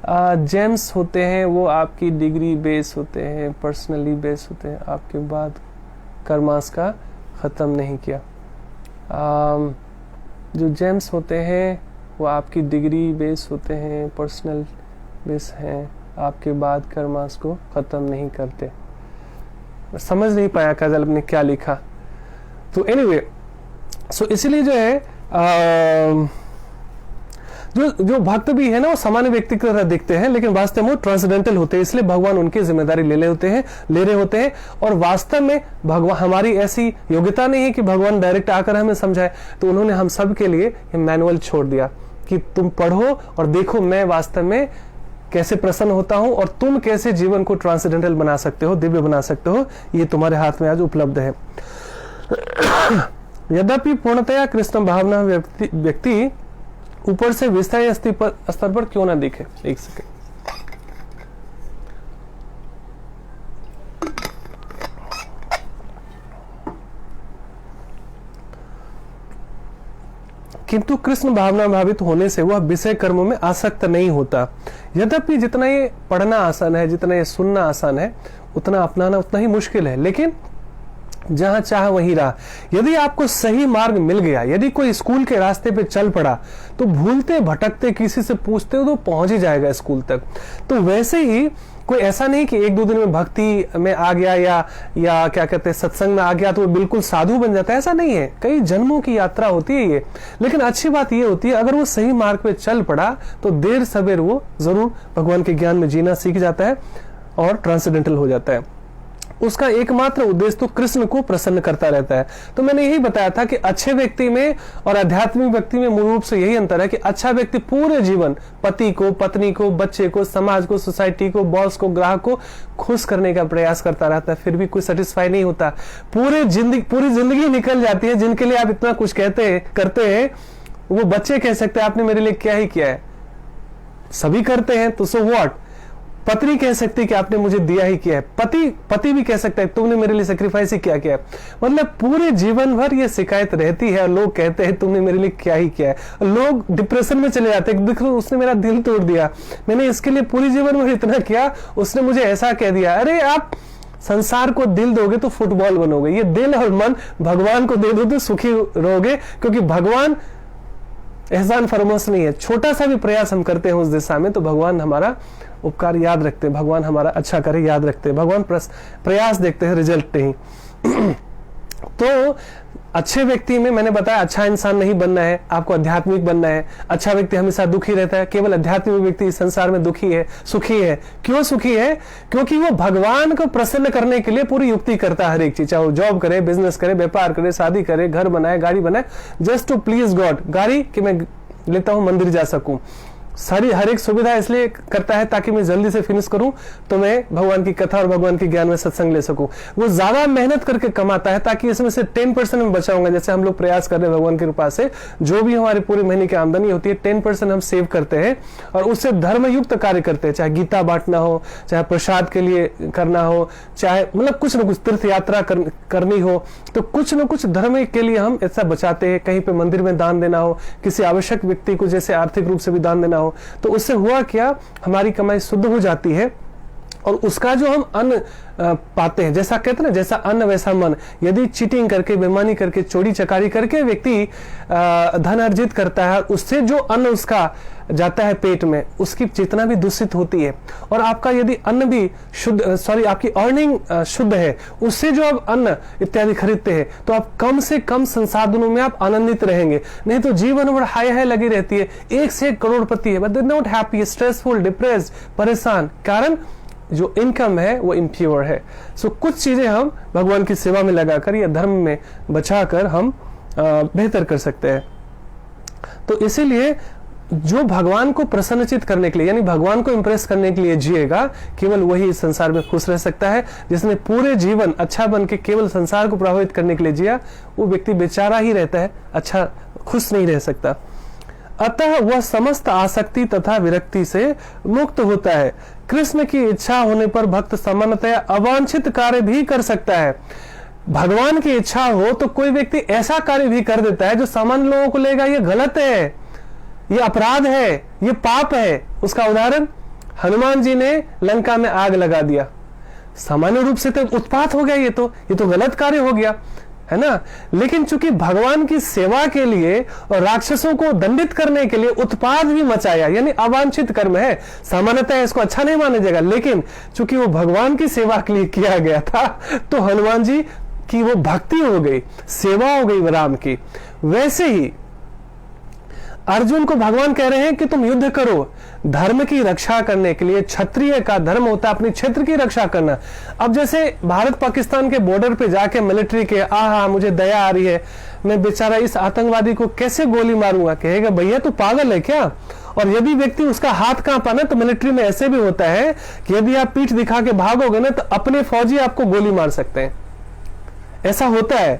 [SPEAKER 1] जेम्स होते हैं, वो आपकी डिग्री बेस होते हैं, पर्सनली बेस होते हैं, आपके बाद कर्मास का ख़त्म नहीं किया। जो जेम्स होते हैं वो आपकी डिग्री बेस होते हैं, पर्सनल बेस हैं, आपके बाद कर्मास को ख़त्म नहीं करते। समझ नहीं पाया काजल ने क्या लिखा। तो एनीवे सो इसलिए जो है जो भक्त भी है ना वो सामान्य व्यक्ति की तरह दिखते हैं, लेकिन वास्तव में वो ट्रांसेंडेंटल होते हैं। इसलिए भगवान उनकी जिम्मेदारी ले रहे होते हैं। और वास्तव में भगवान, हमारी ऐसी योग्यता नहीं है कि भगवान डायरेक्ट आकर हमें समझाए, तो उन्होंने हम सब के लिए मैनुअल छोड़ दिया कि तुम पढ़ो और देखो मैं वास्तव में कैसे प्रसन्न होता हूं और तुम कैसे जीवन को ट्रांसेंडेंटल बना सकते हो, दिव्य बना सकते हो। ये तुम्हारे हाथ में आज उपलब्ध है। यद्यपि पूर्णतया कृष्ण भावना व्यक्ति ऊपर से विषय स्तर पर क्यों ना दिखे। एक सेकंड, किंतु कृष्ण भावना भावित होने से वह विषय कर्मों में आसक्त नहीं होता। यद्यपि जितना ये पढ़ना आसान है, जितना ये सुनना आसान है, उतना अपनाना उतना ही मुश्किल है। लेकिन जहां चाह वहीं राह। यदि आपको सही मार्ग मिल गया, यदि कोई स्कूल के रास्ते पे चल पड़ा, तो भूलते भटकते किसी से पूछते हो तो पहुंच ही जाएगा स्कूल तक। तो वैसे ही कोई ऐसा नहीं कि एक दो दिन में भक्ति में आ गया या क्या कहते हैं सत्संग में आ गया तो वो बिल्कुल साधु बन जाता है। ऐसा नहीं है, कई जन्मों की यात्रा होती है ये। लेकिन अच्छी बात ये होती है अगर वो सही मार्ग पे चल पड़ा तो देर सवेर वो जरूर भगवान के ज्ञान में जीना सीख जाता है और ट्रांसेंडेंटल हो जाता है। उसका एकमात्र उद्देश्य तो कृष्ण को प्रसन्न करता रहता है। तो मैंने यही बताया था कि अच्छे व्यक्ति में और आध्यात्मिक व्यक्ति में मूल रूप से यही अंतर है कि अच्छा व्यक्ति पूरे जीवन पति को, पत्नी को, बच्चे को, समाज को, सोसाइटी को, बॉस को, ग्राहक को खुश करने का प्रयास करता रहता है, फिर भी कोई सेटिस्फाई नहीं होता। पूरी जिंदगी निकल जाती है जिनके लिए आप इतना कुछ करते हैं। वो बच्चे कह सकते हैं आपने मेरे लिए क्या ही किया है, सभी करते हैं तो सो व्हाट। पत्नी कह सकती है कि आपने मुझे दिया ही किया है, पति भी कह सकता है तुमने मेरे लिए सैक्रिफाइस ही क्या किया है। मतलब पूरे जीवन भर ये शिकायत रहती है और लोग कहते हैं तुमने मेरे लिए क्या ही किया है। लोग डिप्रेशन में चले जाते हैं, देखो उसने मेरा दिल तोड़ दिया, मैंने इसके लिए पूरी जीवन भर इतना किया, उसने मुझे ऐसा कह दिया। अरे आप संसार को दिल दोगे तो फुटबॉल बनोगे, ये दिल और मन भगवान को दे दो तो सुखी रहोगे। क्योंकि भगवान एहसान फरमोश नहीं है। छोटा सा भी प्रयास हम करते हैं उस दिशा में तो भगवान हमारा उपकार याद रखते हैं, भगवान हमारा अच्छा करे याद रखते हैं, भगवान प्रयास देखते हैं, रिजल्ट नहीं। तो अच्छे व्यक्ति में मैंने बताया अच्छा इंसान नहीं बनना है, आपको आध्यात्मिक बनना है। अच्छा व्यक्ति हमेशा दुखी रहता है, केवल आध्यात्मिक व्यक्ति इस संसार में दुखी है, सुखी है। क्यों सुखी है? क्योंकि वो भगवान को प्रसन्न करने के लिए पूरी युक्ति करता है हर एक चीज, चाहे वो जॉब करे, बिजनेस करे, व्यापार करे, शादी करे, घर बनाए, गाड़ी बनाए, जस्ट टू प्लीज गॉड। गाड़ी कि मैं लेता हूं मंदिर जा सकूं, सारी हर एक सुविधा इसलिए करता है ताकि मैं जल्दी से फिनिश करूं तो मैं भगवान की कथा और भगवान की ज्ञान में सत्संग ले सकूं। वो ज्यादा मेहनत करके कमाता है ताकि इसमें से 10% में बचाऊंगा। जैसे हम लोग प्रयास कर रहे हैं भगवान की कृपा से, जो भी हमारे पूरे महीने की आमदनी होती है 10% हम सेव करते हैं और उससे धर्मयुक्त कार्य करते हैं, चाहे गीता बांटना हो, चाहे प्रसाद के लिए करना हो, चाहे मतलब कुछ न कुछ तीर्थ यात्रा करनी हो, तो कुछ न कुछ धर्म के लिए हम ऐसा बचाते हैं। कहीं पे मंदिर में दान देना हो, किसी आवश्यक व्यक्ति को जैसे आर्थिक रूप से भी दान देना हो, तो उससे हुआ क्या, हमारी कमाई शुद्ध हो जाती है और उसका जो हम अन्न पाते हैं, जैसा कहते हैं ना, जैसा अन्न वैसा मन। यदि चीटिंग करके, बेईमानी करके, चोरी चकारी करके व्यक्ति धन अर्जित करता है, उससे जो अन्न उसका जाता है पेट में, उसकी चेतना भी दूषित होती है। और आपका यदि अन्न भी शुद्ध, आपकी अर्निंग शुद्ध है, उससे जो आप अन्न इत्यादि खरीदते हैं, तो आप कम से कम संसाधनों में आप आनंदित रहेंगे। नहीं तो जीवन भर हाय हाय लगी रहती है, एक से एक करोड़पति है, but they not happy, stressful, depressed, परेशान। कारण जो इनकम है वो इम्प्योर है। सो कुछ चीजें हम भगवान की सेवा में लगाकर या धर्म में बचाकर हम बेहतर कर सकते हैं। तो इसीलिए जो भगवान को प्रसन्नचित करने के लिए, यानी भगवान को इंप्रेस करने के लिए जिएगा, केवल वही इस संसार में खुश रह सकता है। जिसने पूरे जीवन अच्छा बन के केवल संसार को प्रभावित करने के लिए जिया, वो व्यक्ति बेचारा ही रहता है, अच्छा खुश नहीं रह सकता। अतः वह समस्त आसक्ति तथा विरक्ति से मुक्त होता है। कृष्ण की इच्छा होने पर भक्त सामान्यतया अवांछित कार्य भी कर सकता है। भगवान की इच्छा हो तो कोई व्यक्ति ऐसा कार्य भी कर देता है जो सामान्य लोगों को लेगा ये गलत है, ये अपराध है, ये पाप है। उसका उदाहरण, हनुमान जी ने लंका में आग लगा दिया। सामान्य रूप से तो उत्पात हो गया, ये तो गलत कार्य हो गया, है ना। लेकिन चूंकि भगवान की सेवा के लिए और राक्षसों को दंडित करने के लिए उत्पाद भी मचाया, यानी अवांछित कर्म है, सामान्यतः इसको अच्छा नहीं माना जाएगा, लेकिन चूंकि वो भगवान की सेवा के लिए किया गया था, तो हनुमान जी की वो भक्ति हो गई, सेवा हो गई राम की। वैसे ही अर्जुन को भगवान कह रहे हैं कि तुम युद्ध करो, धर्म की रक्षा करने के लिए। क्षत्रिय का धर्म होता है अपने क्षेत्र की रक्षा करना। अब जैसे भारत पाकिस्तान के बॉर्डर पे जाके मिलिट्री के, मुझे दया आ रही है, मैं बेचारा इस आतंकवादी को कैसे गोली मारूंगा, कहेगा भैया तू पागल है क्या। और यदि व्यक्ति उसका हाथ कांपा ना, तो मिलिट्री में ऐसे भी होता है कि यदि आप पीठ दिखा के भागोगे ना, तो अपने फौजी आपको गोली मार सकते हैं, ऐसा होता है।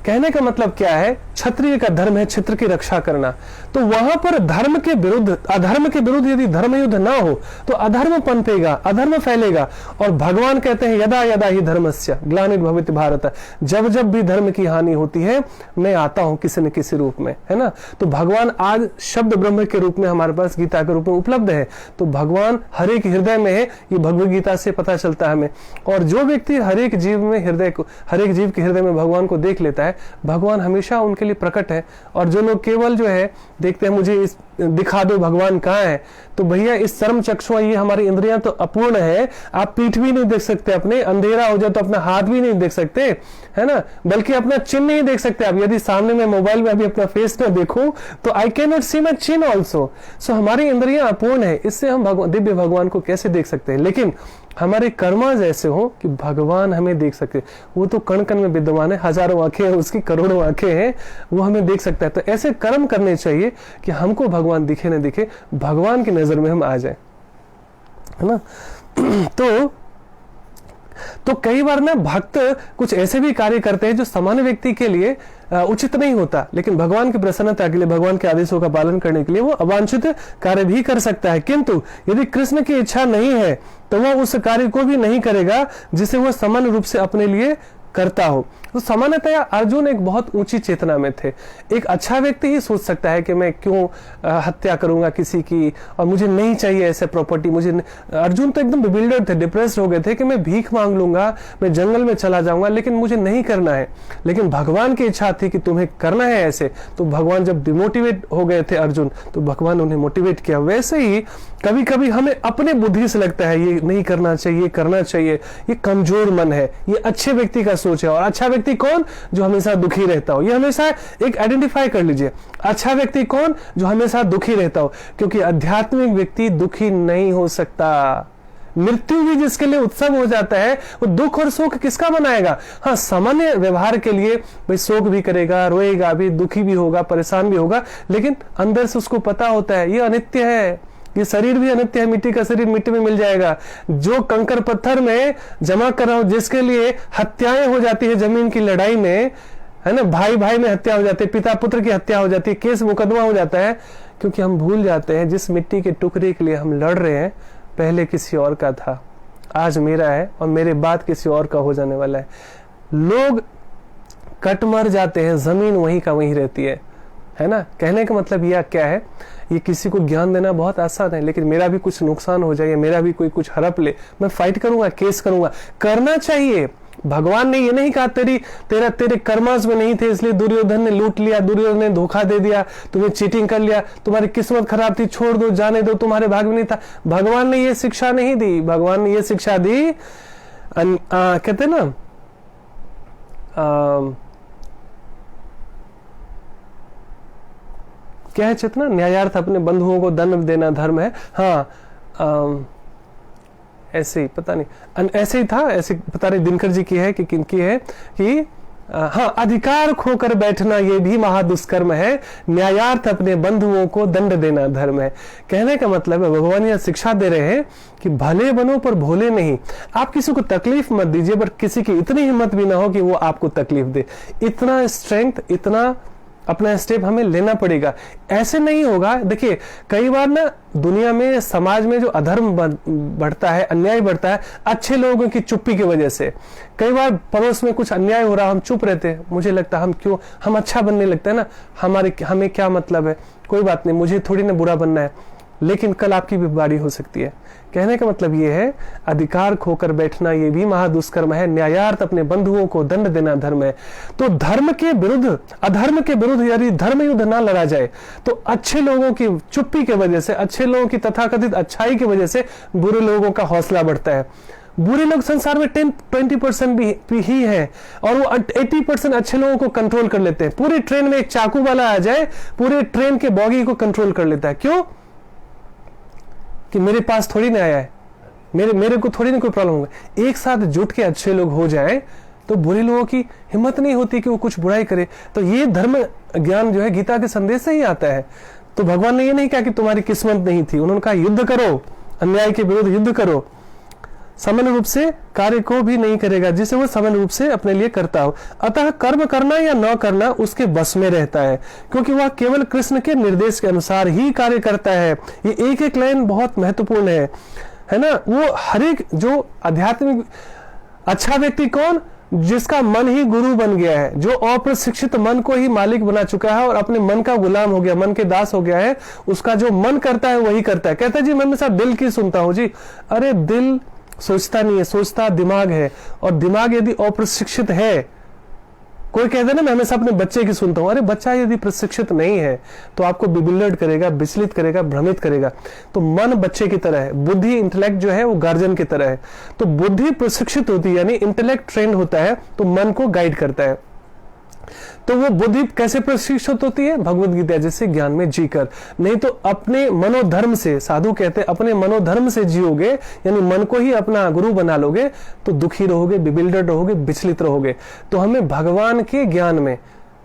[SPEAKER 1] कहने का मतलब क्या है, क्षत्रिय का धर्म है क्षेत्र की रक्षा करना। तो वहां पर धर्म के विरुद्ध, अधर्म के विरुद्ध यदि धर्म युद्ध ना हो तो अधर्म पनपेगा, अधर्म फैलेगा। और भगवान कहते हैं यदा यदा ही धर्मस्य ग्लानिर्भवति भारत, जब जब भी धर्म की हानि होती है मैं आता हूं किसी न किसी रूप में, है ना। तो भगवान आज शब्द ब्रह्म के रूप में हमारे पास गीता के रूप में उपलब्ध है। तो भगवान हर एक हृदय में है, ये भगवद गीता से पता चलता है हमें। और जो व्यक्ति हर एक जीव के हृदय में भगवान को देख लेता है, भगवान हमेशा उनके लिए प्रकट है। और जो लोग केवल जो है देखते हैं मुझे इस दिखा दो भगवान कहाँ है, तो भैया इस शर्म चक्षुआ, ये हमारी इंद्रियां तो अपूर्ण है। आप पीठ भी नहीं देख सकते अपने, अंधेरा हो जाए तो अपना हाथ भी नहीं देख सकते, है ना, बल्कि अपना चिन्ह नहीं देख सकते आप। यदि सामने में मोबाइल में अभी अपना फेस ना देखूं तो आई कैन नॉट सी माई चिन्ह ऑल्सो। सो हमारी इंद्रियां अपूर्ण है, इससे हम दिव्य भगवान को कैसे देख सकते हैं। लेकिन हमारे कर्म ऐसे हो कि भगवान हमें देख सकते। वो तो कण कण में विद्यमान है, हजारों आंखें हैं उसकी, करोड़ों आंखें हैं, वो हमें देख सकता है। तो ऐसे कर्म करने चाहिए कि हमको भगवान दिखे न दिखे, भगवान की नजर में हम आ जाए, है ना। तो कई बार ना भक्त कुछ ऐसे भी कार्य करते हैं जो सामान्य व्यक्ति के लिए उचित नहीं होता, लेकिन भगवान की प्रसन्नता के लिए, भगवान के आदेशों का पालन करने के लिए वो अवांछित कार्य भी कर सकता है। किंतु यदि कृष्ण की इच्छा नहीं है तो वह उस कार्य को भी नहीं करेगा जिसे वह सामान्य रूप से अपने लिए करता हो। तो सामान्यतया अर्जुन एक बहुत ऊंची चेतना में थे। एक अच्छा व्यक्ति ही सोच सकता है कि मैं क्यों हत्या करूंगा किसी की, और मुझे नहीं चाहिए ऐसे प्रॉपर्टी, अर्जुन तो एकदम बिल्डर थे, डिप्रेस्ड हो गए थे कि मैं भीख मांग लूंगा, मैं जंगल में चला जाऊंगा, लेकिन मुझे नहीं करना है। लेकिन भगवान की इच्छा थी कि तुम्हें करना है ऐसे। तो भगवान जब डिमोटिवेट हो गए थे अर्जुन, तो भगवान उन्हें मोटिवेट किया। वैसे ही कभी कभी हमें अपने बुद्धि से लगता है ये नहीं करना चाहिए, करना चाहिए, ये कमजोर मन है, ये अच्छे व्यक्ति का सोच है। और अच्छा व्यक्ति व्यक्ति कौन? जो हमेशा दुखी रहता हो। ये हमेशा एक आइडेंटिफाई कर लीजिए। अच्छा व्यक्ति कौन? जो हमेशा दुखी रहता हो, क्योंकि आध्यात्मिक व्यक्ति दुखी नहीं हो सकता। मृत्यु भी जिसके लिए उत्सव हो जाता है, वो दुख और शोक किसका मनाएगा? हाँ, सामान्य व्यवहार के लिए भाई शोक भी करेगा, रोएगा भी, दुखी भी होगा, परेशान भी होगा, लेकिन अंदर से उसको पता होता है ये अनित्य है, ये शरीर भी अनित्य है, मिट्टी का शरीर मिट्टी में मिल जाएगा। जो कंकर पत्थर में जमा कर रहा हूं, जिसके लिए हत्याएं हो जाती है जमीन की लड़ाई में, है ना, भाई भाई में हत्या हो जाती है, पिता पुत्र की हत्या हो जाती है, केस मुकदमा हो जाता है, क्योंकि हम भूल जाते हैं जिस मिट्टी के टुकड़े के लिए हम लड़ रहे हैं पहले किसी और का था, आज मेरा है और मेरे बाद किसी और का हो जाने वाला है। लोग कट मर जाते हैं, जमीन वहीं का वहीं रहती है ना। कहने का मतलब यह क्या है? ये किसी को ज्ञान देना बहुत आसान है, लेकिन मेरा भी कुछ नुकसान हो जाए, मेरा भी कोई कुछ हड़प ले, मैं फाइट करूंगा, केस करूंगा, करना चाहिए। भगवान ने ये नहीं कहा तेरे कर्मास में नहीं थे इसलिए दुर्योधन ने लूट लिया, दुर्योधन ने धोखा दे दिया, तुम्हें चीटिंग कर लिया, तुम्हारी किस्मत खराब थी, छोड़ दो, जाने दो, तुम्हारे भाग में नहीं था। भगवान ने ये शिक्षा नहीं दी। भगवान ने ये शिक्षा दी, कहते ना, क्या है चेतना? न्यायार्थ अपने बंधुओं को दंड देना धर्म है। हाँ, ऐसे ही पता नहीं, ऐसे ही था, ऐसे पता नहीं दिनकर जी की है कि किनकी है कि हाँ, अधिकार खोकर बैठना ये भी महादुष्कर्म है, न्यायार्थ अपने बंधुओं को दंड देना धर्म है। कहने का मतलब है भगवान यह शिक्षा दे रहे हैं कि भले बनो पर भोले नहीं। आप किसी को तकलीफ मत दीजिए, पर किसी की इतनी हिम्मत भी ना हो कि वो आपको तकलीफ दे। इतना स्ट्रेंथ, इतना अपना स्टेप हमें लेना पड़ेगा। ऐसे नहीं होगा। देखिए, कई बार ना दुनिया में, समाज में जो अधर्म बढ़ता है, अन्याय बढ़ता है, अच्छे लोगों की चुप्पी की वजह से। कई बार पड़ोस में कुछ अन्याय हो रहा, हम चुप रहते हैं, मुझे लगता है हम अच्छा बनने लगते हैं ना, हमें क्या मतलब है, कोई बात नहीं, मुझे थोड़ी ना बुरा बनना है, लेकिन कल आपकी भी बारी हो सकती है। कहने का मतलब ये है, अधिकार खोकर बैठना ये भी महादुष्कर्म है, न्यायार्थ अपने बंधुओं को दंड देना धर्म है। तो धर्म के विरुद्ध, अधर्म के विरुद्ध यदि धर्म युद्ध ना लड़ा जाए, तो अच्छे लोगों की चुप्पी की वजह से, अच्छे लोगों की तथाकथित अच्छाई की वजह से बुरे लोगों का हौसला बढ़ता है। बुरे लोग संसार में 10-20% भी ही है, और वो 80% अच्छे लोगों को कंट्रोल कर लेते हैं। पूरी ट्रेन में एक चाकू वाला आ जाए, पूरे ट्रेन के बॉगी को कंट्रोल कर लेता है। क्यों? कि मेरे पास थोड़ी ना आया है, मेरे को थोड़ी ना कोई प्रॉब्लम होगा। एक साथ जुट के अच्छे लोग हो जाए तो बुरे लोगों की हिम्मत नहीं होती कि वो कुछ बुराई करे। तो ये धर्म ज्ञान जो है गीता के संदेश से ही आता है। तो भगवान ने ये नहीं कहा कि तुम्हारी किस्मत नहीं थी, उन्होंने कहा युद्ध करो, अन्याय के विरुद्ध युद्ध करो, सामान्य रूप से कार्य को भी नहीं करेगा जिसे वो सामान्य रूप से अपने लिए करता हो। अतः कर्म करना या न करना उसके बस में रहता है, क्योंकि वह केवल कृष्ण के निर्देश के अनुसार ही कार्य करता है। ये एक एक लाइन बहुत महत्वपूर्ण है ना। वो हर एक जो आध्यात्मिक अच्छा व्यक्ति कौन? जिसका मन ही गुरु बन गया है, जो अप्रशिक्षित मन को ही मालिक बना चुका है और अपने मन का गुलाम हो गया, मन के दास हो गया है। उसका जो मन करता है वही करता है। कहता है जी मैं हमेशा दिल की सुनता हूं जी। अरे दिल सोचता नहीं है, सोचता दिमाग है, और दिमाग यदि अप्रशिक्षित है, कोई कहते हैं ना मैं हमेशा अपने बच्चे की सुनता हूं। अरे बच्चा यदि प्रशिक्षित नहीं है तो आपको बिबिल्डर्ड करेगा, विचलित करेगा, भ्रमित करेगा। तो मन बच्चे की तरह है, बुद्धि इंटेलेक्ट जो है वो गार्जियन की तरह है। तो बुद्धि प्रशिक्षित होती है, यानी इंटेलेक्ट ट्रेंड होता है, तो मन को गाइड करता है। तो वो बुद्धि कैसे प्रशिक्षित होती है? भगवत गीता जैसे ज्ञान में जीकर। नहीं तो अपने मनोधर्म से, साधु कहते हैं अपने मनोधर्म से जियोगे, यानी मन को ही अपना गुरु बना लोगे, तो दुखी रहोगे, बिबिल्डर्ड रहोगे, विचलित रहोगे। तो हमें भगवान के ज्ञान में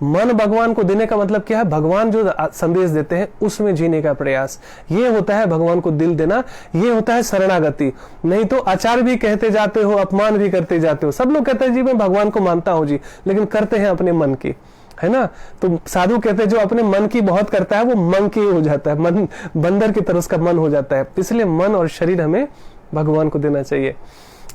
[SPEAKER 1] मन भगवान को देने का मतलब क्या है? भगवान जो संदेश देते हैं उसमें जीने का प्रयास, ये होता है भगवान को दिल देना, ये होता है शरणागति। नहीं तो आचार भी कहते जाते हो, अपमान भी करते जाते हो। सब लोग कहते हैं जी मैं भगवान को मानता हूं जी, लेकिन करते हैं अपने मन की, है ना। तो साधु कहते हैं जो अपने मन की बहुत करता है वो मंकी हो जाता है, मन बंदर की तरह उसका मन हो जाता है। इसलिए मन और शरीर हमें भगवान को देना चाहिए।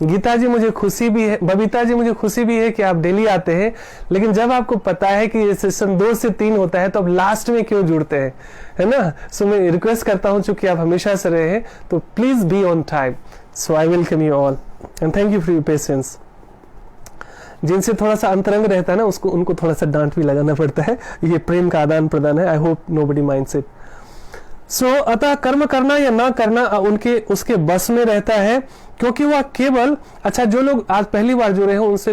[SPEAKER 1] गीता जी मुझे खुशी भी है, बबीता जी मुझे खुशी भी है कि आप डेली आते हैं, लेकिन जब आपको पता है कि ये सेशन 2 से 3 होता है तो अब लास्ट में क्यों जुड़ते हैं, है ना। सो मैं रिक्वेस्ट करता हूं, चूंकि आप हमेशा से रहे हैं, तो please be on time. So I welcome you all and thank you for your patience. जिनसे थोड़ा सा अंतरंग रहता है ना, उनको थोड़ा सा डांट भी लगाना पड़ता है। ये प्रेम का आदान प्रदान है। I hope nobody minds it. अतः कर्म करना या ना करना उसके बस में रहता है, क्योंकि वह केवल, अच्छा जो लोग आज पहली बार जुड़े हैं उनसे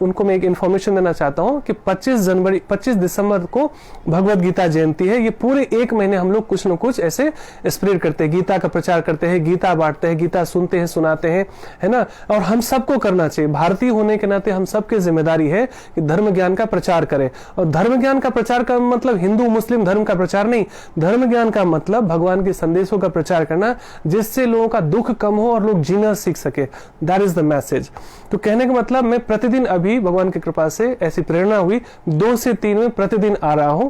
[SPEAKER 1] उनको मैं एक इन्फॉर्मेशन देना चाहता हूं कि 25 दिसंबर को भगवत गीता जयंती है। ये पूरे एक महीने हम लोग कुछ न कुछ ऐसे स्प्रेड करते हैं, गीता का प्रचार करते हैं, गीता बांटते हैं, गीता सुनते हैं, सुनाते हैं, है ना। और हम सबको करना चाहिए, भारतीय होने के नाते हम सबकी जिम्मेदारी है कि धर्म ज्ञान का प्रचार करें। और धर्म ज्ञान का प्रचार का मतलब हिंदू मुस्लिम धर्म का प्रचार नहीं, धर्म ज्ञान का मतलब भगवान के संदेशों का प्रचार करना, जिससे लोगों का दुख कम हो और लोग जीना सीख सके। That is the message. तो कहने का मतलब मैं प्रतिदिन, अभी भगवान की कृपा से ऐसी प्रेरणा हुई, 2 से 3 में प्रतिदिन आ रहा हूं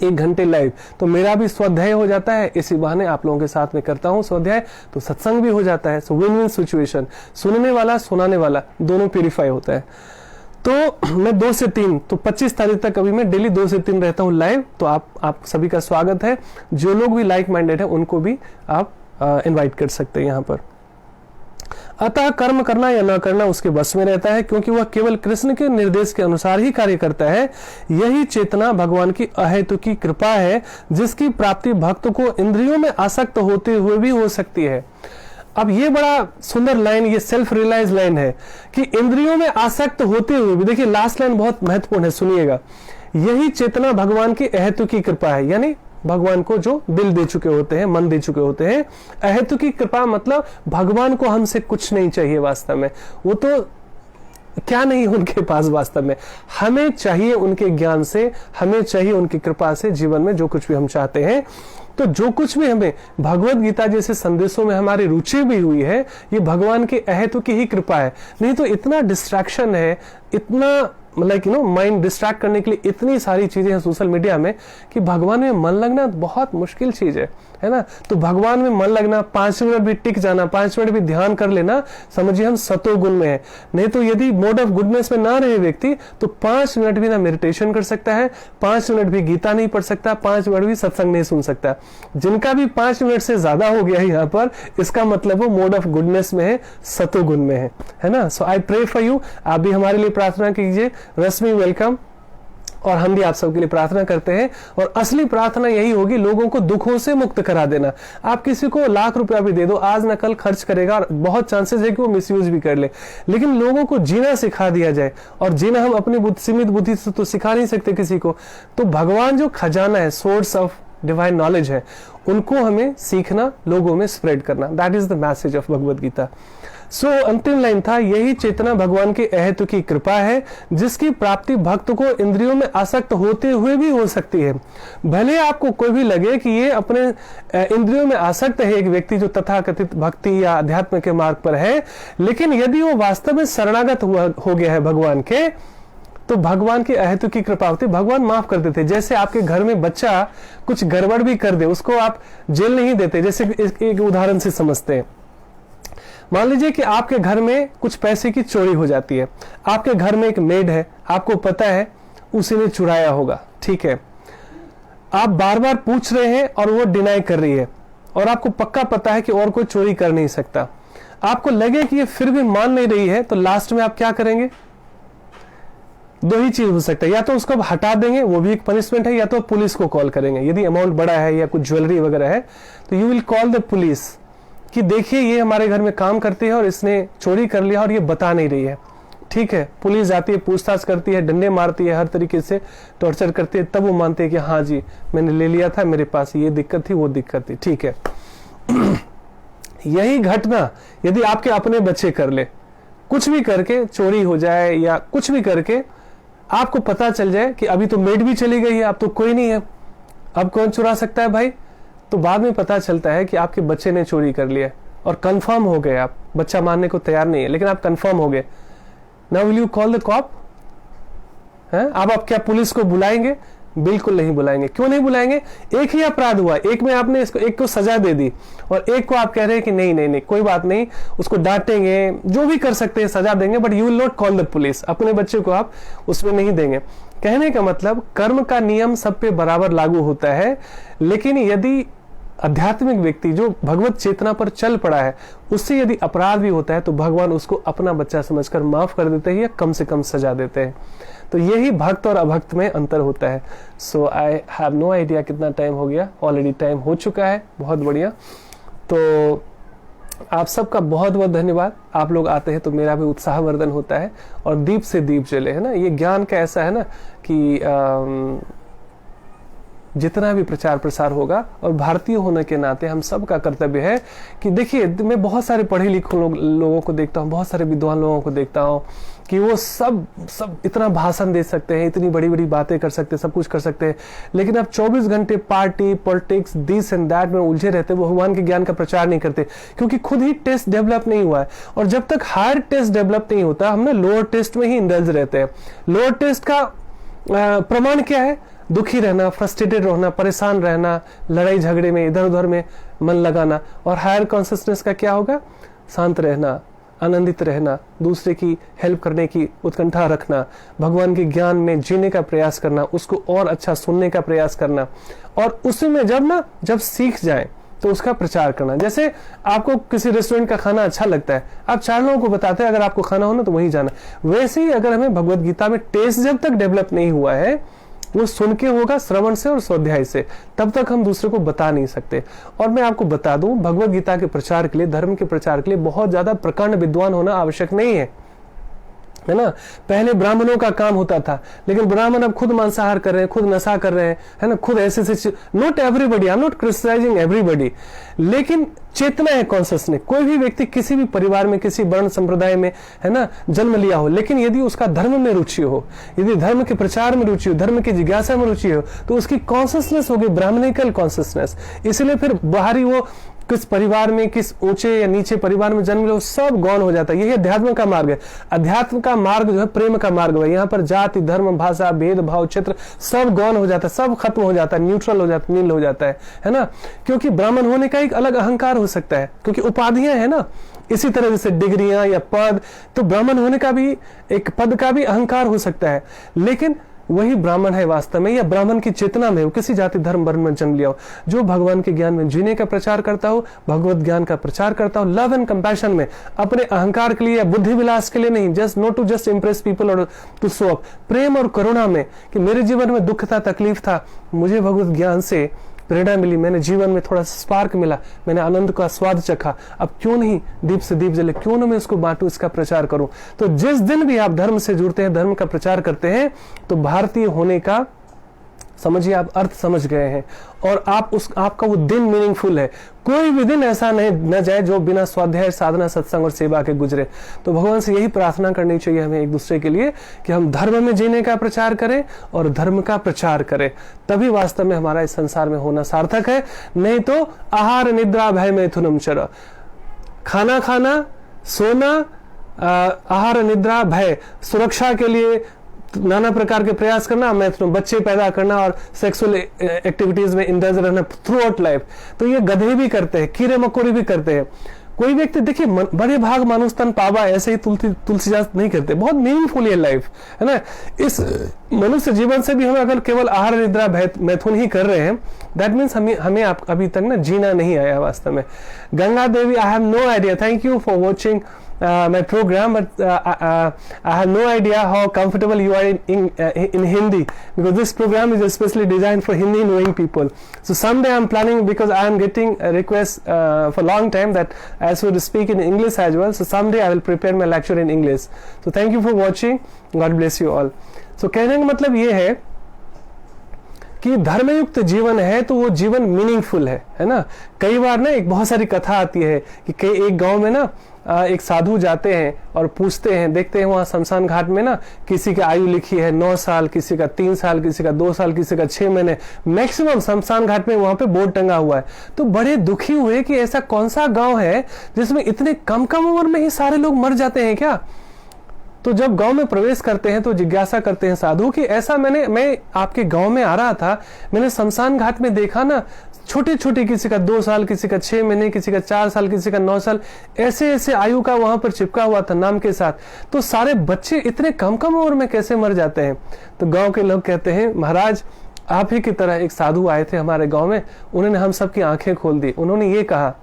[SPEAKER 1] 1 घंटे लाइव। तो मेरा भी स्वाध्याय हो जाता है, इसी बहाने आप लोगों के साथ में करता हूं स्वाध्याय, तो सत्संग भी हो जाता है। सो विन विन सिचुएशन, सुनने वाला सुनाने वाला दोनों प्यूरिफाई होता है। तो मैं 2 से 3, तो 25 तारीख तक अभी मैं डेली 2 से 3 रहता हूं लाइव। तो आप सभी का स्वागत है। जो लोग भी लाइक माइंडेड है उनको भी आप इनवाइट कर सकते हैं यहां पर। अतः कर्म करना या न करना उसके बस में रहता है, क्योंकि वह केवल कृष्ण के निर्देश के अनुसार ही कार्य करता है। यही चेतना भगवान की अहेतुकी कृपा है, जिसकी प्राप्ति भक्त को इंद्रियों में आसक्त होते हुए भी हो सकती है। अब ये बड़ा सुंदर लाइन, ये सेल्फ रियलाइज लाइन है कि इंद्रियों में आसक्त होते हुए भी, देखिए लास्ट लाइन बहुत महत्वपूर्ण है, सुनिएगा। यही चेतना भगवान की अहेतुकी कृपा है, यानी भगवान को जो दिल दे चुके होते हैं, मन दे चुके होते हैं। अहेतुकी कृपा मतलब भगवान को हमसे कुछ नहीं चाहिए वास्तव में, वो तो क्या नहीं उनके पास वास्तव में, हमें चाहिए उनके ज्ञान से, हमें चाहिए उनकी कृपा से जीवन में जो कुछ भी हम चाहते हैं। तो जो कुछ भी हमें भगवत गीता जैसे संदेशों में हमारी रुचि भी हुई है, ये भगवान की अहेतुकी ही कृपा है। नहीं तो इतना डिस्ट्रैक्शन है, इतना मतलब माइंड डिस्ट्रैक्ट करने के लिए इतनी सारी चीजें हैं सोशल मीडिया में कि भगवान में मन लगना बहुत मुश्किल चीज है ना। तो भगवान में मन लगना, 5 मिनट भी टिक जाना, 5 मिनट भी ध्यान कर लेना, समझिए हम सतो गुण में है। नहीं तो यदि मोड ऑफ गुडनेस में ना रहे व्यक्ति, तो 5 मिनट भी ना मेडिटेशन कर सकता है, 5 मिनट भी गीता नहीं पढ़ सकता, 5 मिनट भी सत्संग नहीं सुन सकता। जिनका भी 5 मिनट से ज्यादा हो गया है यहाँ पर, इसका मतलब वो मोड ऑफ गुडनेस में है, सतो गुण में है ना। सो आई प्रे फॉर यू, आप भी हमारे लिए प्रार्थना कीजिए। रश्मि वेलकम, और हम भी आप सबके लिए प्रार्थना करते हैं। और असली प्रार्थना यही होगी, लोगों को दुखों से मुक्त करा देना। आप किसी को लाख रुपया भी दे दो, आज न कल खर्च करेगा और बहुत चांसेस है कि वो मिसयूज भी कर ले, लेकिन लोगों को जीना सिखा दिया जाए। और जीना हम अपनी सीमित बुद्धि से तो सिखा नहीं सकते किसी को, तो भगवान जो खजाना है, सोर्स ऑफ डिवाइन नॉलेज है, उनको हमें सीखना, लोगों में स्प्रेड करना। That is the message of Bhagavad Gita. So अंतिम लाइन था, यही चेतना भगवान की अहेतुकी कृपा है, जिसकी प्राप्ति भक्त को इंद्रियों में आसक्त होते हुए भी हो सकती है। भले आपको कोई भी लगे कि ये अपने इंद्रियों में आसक्त है एक व्यक्ति जो तथाकथित भक्ति या अध्यात्म के मार्ग पर है, लेकिन यदि वो वास्तव में शरणागत हो गया है भगवान के, तो भगवान की अहेतुकी कृपा होती, भगवान माफ कर देते। जैसे आपके घर में बच्चा कुछ गड़बड़ भी कर दे, उसको आप जेल नहीं देते। जैसे एक उदाहरण से समझते हैं, मान लीजिए कि आपके घर में कुछ पैसे की चोरी हो जाती है, आपके घर में एक मेड है, आपको पता है उसी ने चुराया होगा, ठीक है। आप बार बार पूछ रहे हैं और वो डिनाई कर रही है, और आपको पक्का पता है कि और कोई चोरी कर नहीं सकता। आपको लगे कि ये फिर भी मान नहीं रही है, तो लास्ट में आप क्या करेंगे? 2 ही चीज हो सकता है, या तो उसको हटा देंगे, वो भी एक पनिशमेंट है, या तो पुलिस को कॉल करेंगे। यदि अमाउंट बड़ा है या कुछ ज्वेलरी वगैरह है, तो you will call the police कि देखिए ये हमारे घर में काम करती है और इसने चोरी कर लिया और ये बता नहीं रही है, ठीक है। पुलिस जाती है, पूछताछ करती है, डंडे मारती है, हर तरीके से टॉर्चर करती है, तब वो मानते हैं कि हाँ जी मैंने ले लिया था, मेरे पास ये दिक्कत थी, वो दिक्कत थी, ठीक है। यही घटना यदि आपके अपने बच्चे कर ले, कुछ भी करके चोरी हो जाए या कुछ भी करके आपको पता चल जाए कि अभी तो मेड भी चली गई है, अब तो कोई नहीं है, अब कौन चुरा सकता है भाई, तो बाद में पता चलता है कि आपके बच्चे ने चोरी कर लिया और कंफर्म हो गए आप, बच्चा मानने को तैयार नहीं है लेकिन आप कंफर्म हो गए। Now will you call the cop? अब आप क्या पुलिस को बुलाएंगे? बिल्कुल नहीं बुलाएंगे। क्यों नहीं बुलाएंगे? एक ही अपराध हुआ, एक में आपने इसको एक को सजा दे दी और एक को आप कह रहे हैं कि नहीं नहीं नहीं कोई बात नहीं, उसको डांटेंगे, जो भी कर सकते हैं सजा देंगे, but you will not call the police. अपने बच्चे को आप उसमें नहीं देंगे। कहने का मतलब कर्म का नियम सब पे बराबर लागू होता है, लेकिन यदि आध्यात्मिक व्यक्ति जो भगवत चेतना पर चल पड़ा है, उससे यदि अपराध भी होता है तो भगवान उसको अपना बच्चा समझकर माफ कर देते हैं या कम से कम सजा देते हैं। तो यही भक्त और अभक्त में अंतर होता है। सो आई हैव नो आइडिया कितना टाइम हो गया, ऑलरेडी टाइम हो चुका है, बहुत बढ़िया। तो आप सबका बहुत बहुत धन्यवाद। आप लोग आते हैं तो मेरा भी उत्साहवर्धन होता है और दीप से दीप जले, है ना। ये ज्ञान का ऐसा है ना कि जितना भी प्रचार प्रसार होगा, और भारतीय होने के नाते हम सब का कर्तव्य है कि देखिए, मैं बहुत सारे पढ़े लिखे लोगों को देखता हूँ, बहुत सारे विद्वान लोगों को देखता हूँ कि वो सब इतना भाषण दे सकते हैं, इतनी बड़ी बड़ी बातें कर सकते हैं, सब कुछ कर सकते हैं, लेकिन अब 24 घंटे party politics this and that में उलझे रहते, वो भगवान के ज्ञान का प्रचार नहीं करते, क्योंकि खुद ही टेस्ट डेवलप नहीं हुआ है। और जब तक हायर टेस्ट डेवलप नहीं होता, हम ना लोअर टेस्ट में ही इंडल्ज रहते हैं। लोअर टेस्ट का प्रमाण क्या है? दुखी रहना, फ्रस्ट्रेटेड रहना, परेशान रहना, लड़ाई झगड़े में इधर उधर में मन लगाना। और हायर कॉन्शियसनेस का क्या होगा? शांत रहना, आनंदित रहना, दूसरे की हेल्प करने की उत्कंठा रखना, भगवान के ज्ञान में जीने का प्रयास करना, उसको और अच्छा सुनने का प्रयास करना, और उसी में जब सीख जाए तो उसका प्रचार करना। जैसे आपको किसी रेस्टोरेंट का खाना अच्छा लगता है, आप 4 लोगों को बताते हैं अगर आपको खाना हो ना तो वहीं जाना। वैसे ही अगर हमें भगवत गीता में टेस्ट जब तक डेवलप नहीं हुआ है, वो सुन के होगा, श्रवण से और स्वाध्याय से, तब तक हम दूसरे को बता नहीं सकते। और मैं आपको बता दूं, भगवत गीता के प्रचार के लिए, धर्म के प्रचार के लिए बहुत ज्यादा प्रकांड विद्वान होना आवश्यक नहीं है ना। पहले ब्राह्मणों का काम होता था, लेकिन ब्राह्मण अब खुद मांसाहार कर रहे हैं, खुद नशा कर रहे हैं, है ना, खुद ऐसे not everybody, I am not criticising everybody, लेकिन चेतना है, कॉन्शियसनेस। कोई भी व्यक्ति किसी भी परिवार में, किसी वर्ण संप्रदाय में, है ना, जन्म लिया हो, लेकिन यदि उसका धर्म में रुचि हो, यदि धर्म के प्रचार में रुचि हो, धर्म की जिज्ञासा में रुचि हो, तो उसकी कॉन्शियसनेस होगी ब्राह्मणिकल कॉन्शियसनेस। इसलिए फिर बाहरी वो किस परिवार में, किस ऊंचे या नीचे परिवार में जन्म लो, सब गौण हो जाता है। यही अध्यात्म का मार्ग है। अध्यात्म का मार्ग जो है प्रेम का मार्ग है। यहाँ पर जाति, धर्म, भाषा, भेदभाव, क्षेत्र सब गौण हो जाता है, सब खत्म हो जाता है, न्यूट्रल हो जाता है, नील हो जाता है ना। क्योंकि ब्राह्मण होने का एक अलग अहंकार हो सकता है, क्योंकि उपाधियां है ना। इसी तरह जैसे डिग्रियां या पद, तो ब्राह्मण होने का भी, एक पद का भी अहंकार हो सकता है, लेकिन वही ब्राह्मण है वास्तव में, या ब्राह्मण की चेतना में, वो किसी जाति धर्म वर्ण में जन्म लिया हो, जो भगवान के ज्ञान में जीने का प्रचार करता हो, भगवत ज्ञान का प्रचार करता हो, लव एंड कंपैशन में, अपने अहंकार के लिए या बुद्धि विलास के लिए नहीं, just not to just impress people और टू शो अप, प्रेम और करुणा में, कि मेरे जीवन में दुख था, तकलीफ था, मुझे भगवत ज्ञान से प्रेरणा मिली, मैंने जीवन में थोड़ा स्पार्क मिला, मैंने आनंद का स्वाद चखा, अब क्यों नहीं दीप से दीप जले, क्यों ना मैं इसको बांटूं, इसका प्रचार करूं। तो जिस दिन भी आप धर्म से जुड़ते हैं, धर्म का प्रचार करते हैं, तो भारतीय होने का समझिए आप अर्थ समझ गए हैं, और आपका वो दिन मीनिंगफुल है। कोई भी दिन ऐसा न जाए जो बिना स्वाध्याय, साधना, सत्संग और सेवा के गुजरे। तो भगवान से यही प्रार्थना करनी चाहिए हमें एक दूसरे के लिए, कि हम धर्म में जीने का प्रचार करें और धर्म का प्रचार करें, तभी वास्तव में हमारा इस संसार में होना सार्थक है। नहीं तो आहार निद्रा भय मैथुनम चर, खाना खाना, सोना, आहार निद्रा भय, सुरक्षा के लिए नाना प्रकार के प्रयास करना, मैथुन बच्चे पैदा करना और सेक्सुअल एक्टिविटीज में इंडल्ज रहना थ्रू आउट लाइफ। तो ये गधे भी करते हैं, कीड़े मकोड़े भी करते हैं। कोई व्यक्ति देखिए, बड़े भाग मानुष तन पावा, ऐसे ही तुलसीदास नहीं करते। बहुत मीनिंगफुल है लाइफ, है ना। इस मनुष्य जीवन से भी हम अगर केवल आहार निद्रा मैथुन ही कर रहे हैं, दैट मीन्स हमें अभी तक ना जीना नहीं आया वास्तव में। Ganga Devi, I have no idea, thank you for watching my program, but I have no idea how comfortable you are in Hindi, because this program is especially designed for Hindi knowing people. So someday I'm planning, because I am getting a request for a long time that I should speak in English as well. So someday I will prepare my lecture in English. So thank you for watching. God bless you all. So कहने का मतलब ये है कि धर्मयुक्त जीवन है तो वो जीवन मीनिंगफुल है ना। कई बार ना एक बहुत सारी कथा आती है कि एक गांव में ना एक साधु जाते हैं और पूछते हैं, देखते हैं वहां शमशान घाट में ना किसी की आयु लिखी है 9 साल, किसी का 3 साल, किसी का 2 साल, किसी का 6 महीने, मैक्सिमम शमशान घाट में वहां पे बोर्ड टंगा हुआ है। तो बड़े दुखी हुए कि ऐसा कौन सा गांव है जिसमें इतने कम उम्र में ही सारे लोग मर जाते हैं क्या। तो जब गांव में प्रवेश करते हैं तो जिज्ञासा करते हैं साधु कि ऐसा मैं आपके गांव में आ रहा था, मैंने शमशान घाट में देखा ना, छोटे छोटे, किसी का 2 साल, किसी का 6 महीने, किसी का 4 साल, किसी का 9 साल, ऐसे ऐसे आयु का वहां पर चिपका हुआ था नाम के साथ। तो सारे बच्चे इतने कम उम्र में कैसे मर जाते हैं। तो गांव के लोग कहते हैं, महाराज आप ही की तरह एक साधु आए थे हमारे गांव में, उन्होंने हम सबकी आंखें खोल दी। उन्होंने ये कहा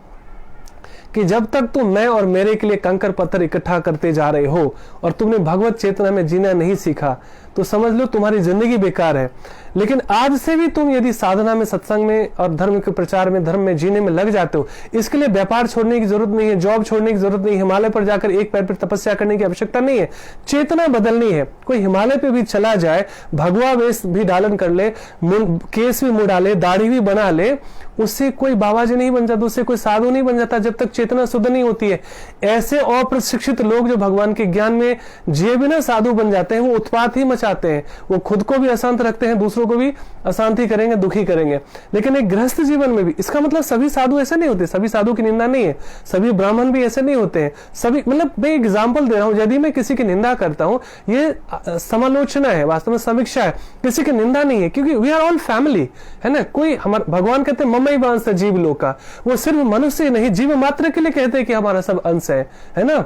[SPEAKER 1] कि जब तक तुम मैं और मेरे के लिए कंकर पत्थर इकट्ठा करते जा रहे हो और तुमने भगवत चेतना में जीना नहीं सीखा, तो समझ लो तुम्हारी जिंदगी बेकार है। लेकिन आज से भी तुम यदि साधना में, सत्संग में और धर्म के प्रचार में, धर्म में जीने में लग जाते हो, इसके लिए व्यापार छोड़ने की जरूरत नहीं है, जॉब छोड़ने की जरूरत नहीं है, हिमालय पर जाकर एक पैर पर तपस्या करने की आवश्यकता नहीं है। चेतना बदलनी है। कोई हिमालय पे भी चला जाए, भगवा वेश भी धारण कर ले, केस भी मुड़ा ले, दाढ़ी भी बना ले, उससे कोई बाबा जी नहीं बन जाता, उससे कोई साधु नहीं बन जाता जब तक चेतना शुद्ध नहीं होती है। ऐसे अप्रशिक्षित लोग जो भगवान के ज्ञान में जिए बिना साधु बन जाते हैं, वो उत्पात ही मचाते हैं। वो खुद को भी अशांत रखते हैं, दूसरों को भी अशांति करेंगे, दुखी करेंगे। लेकिन एक गृहस्थ जीवन में भी, इसका मतलब सभी साधु ऐसे नहीं होते, सभी साधु की निंदा नहीं है, सभी ब्राह्मण भी ऐसे नहीं होते हैं, सभी, मतलब मैं एग्जाम्पल दे रहा हूं। यदि मैं किसी की निंदा करता हूं, ये समालोचना है, वास्तव में समीक्षा है, किसी की निंदा नहीं है, क्योंकि वी आर ऑल फैमिली, है ना। कोई हमारा, भगवान कहते हैं ममई अंश है जीव लोक का, वो सिर्फ मनुष्य नहीं, जीव मात्र के लिए कहते हैं कि हमारा सब अंश है ना।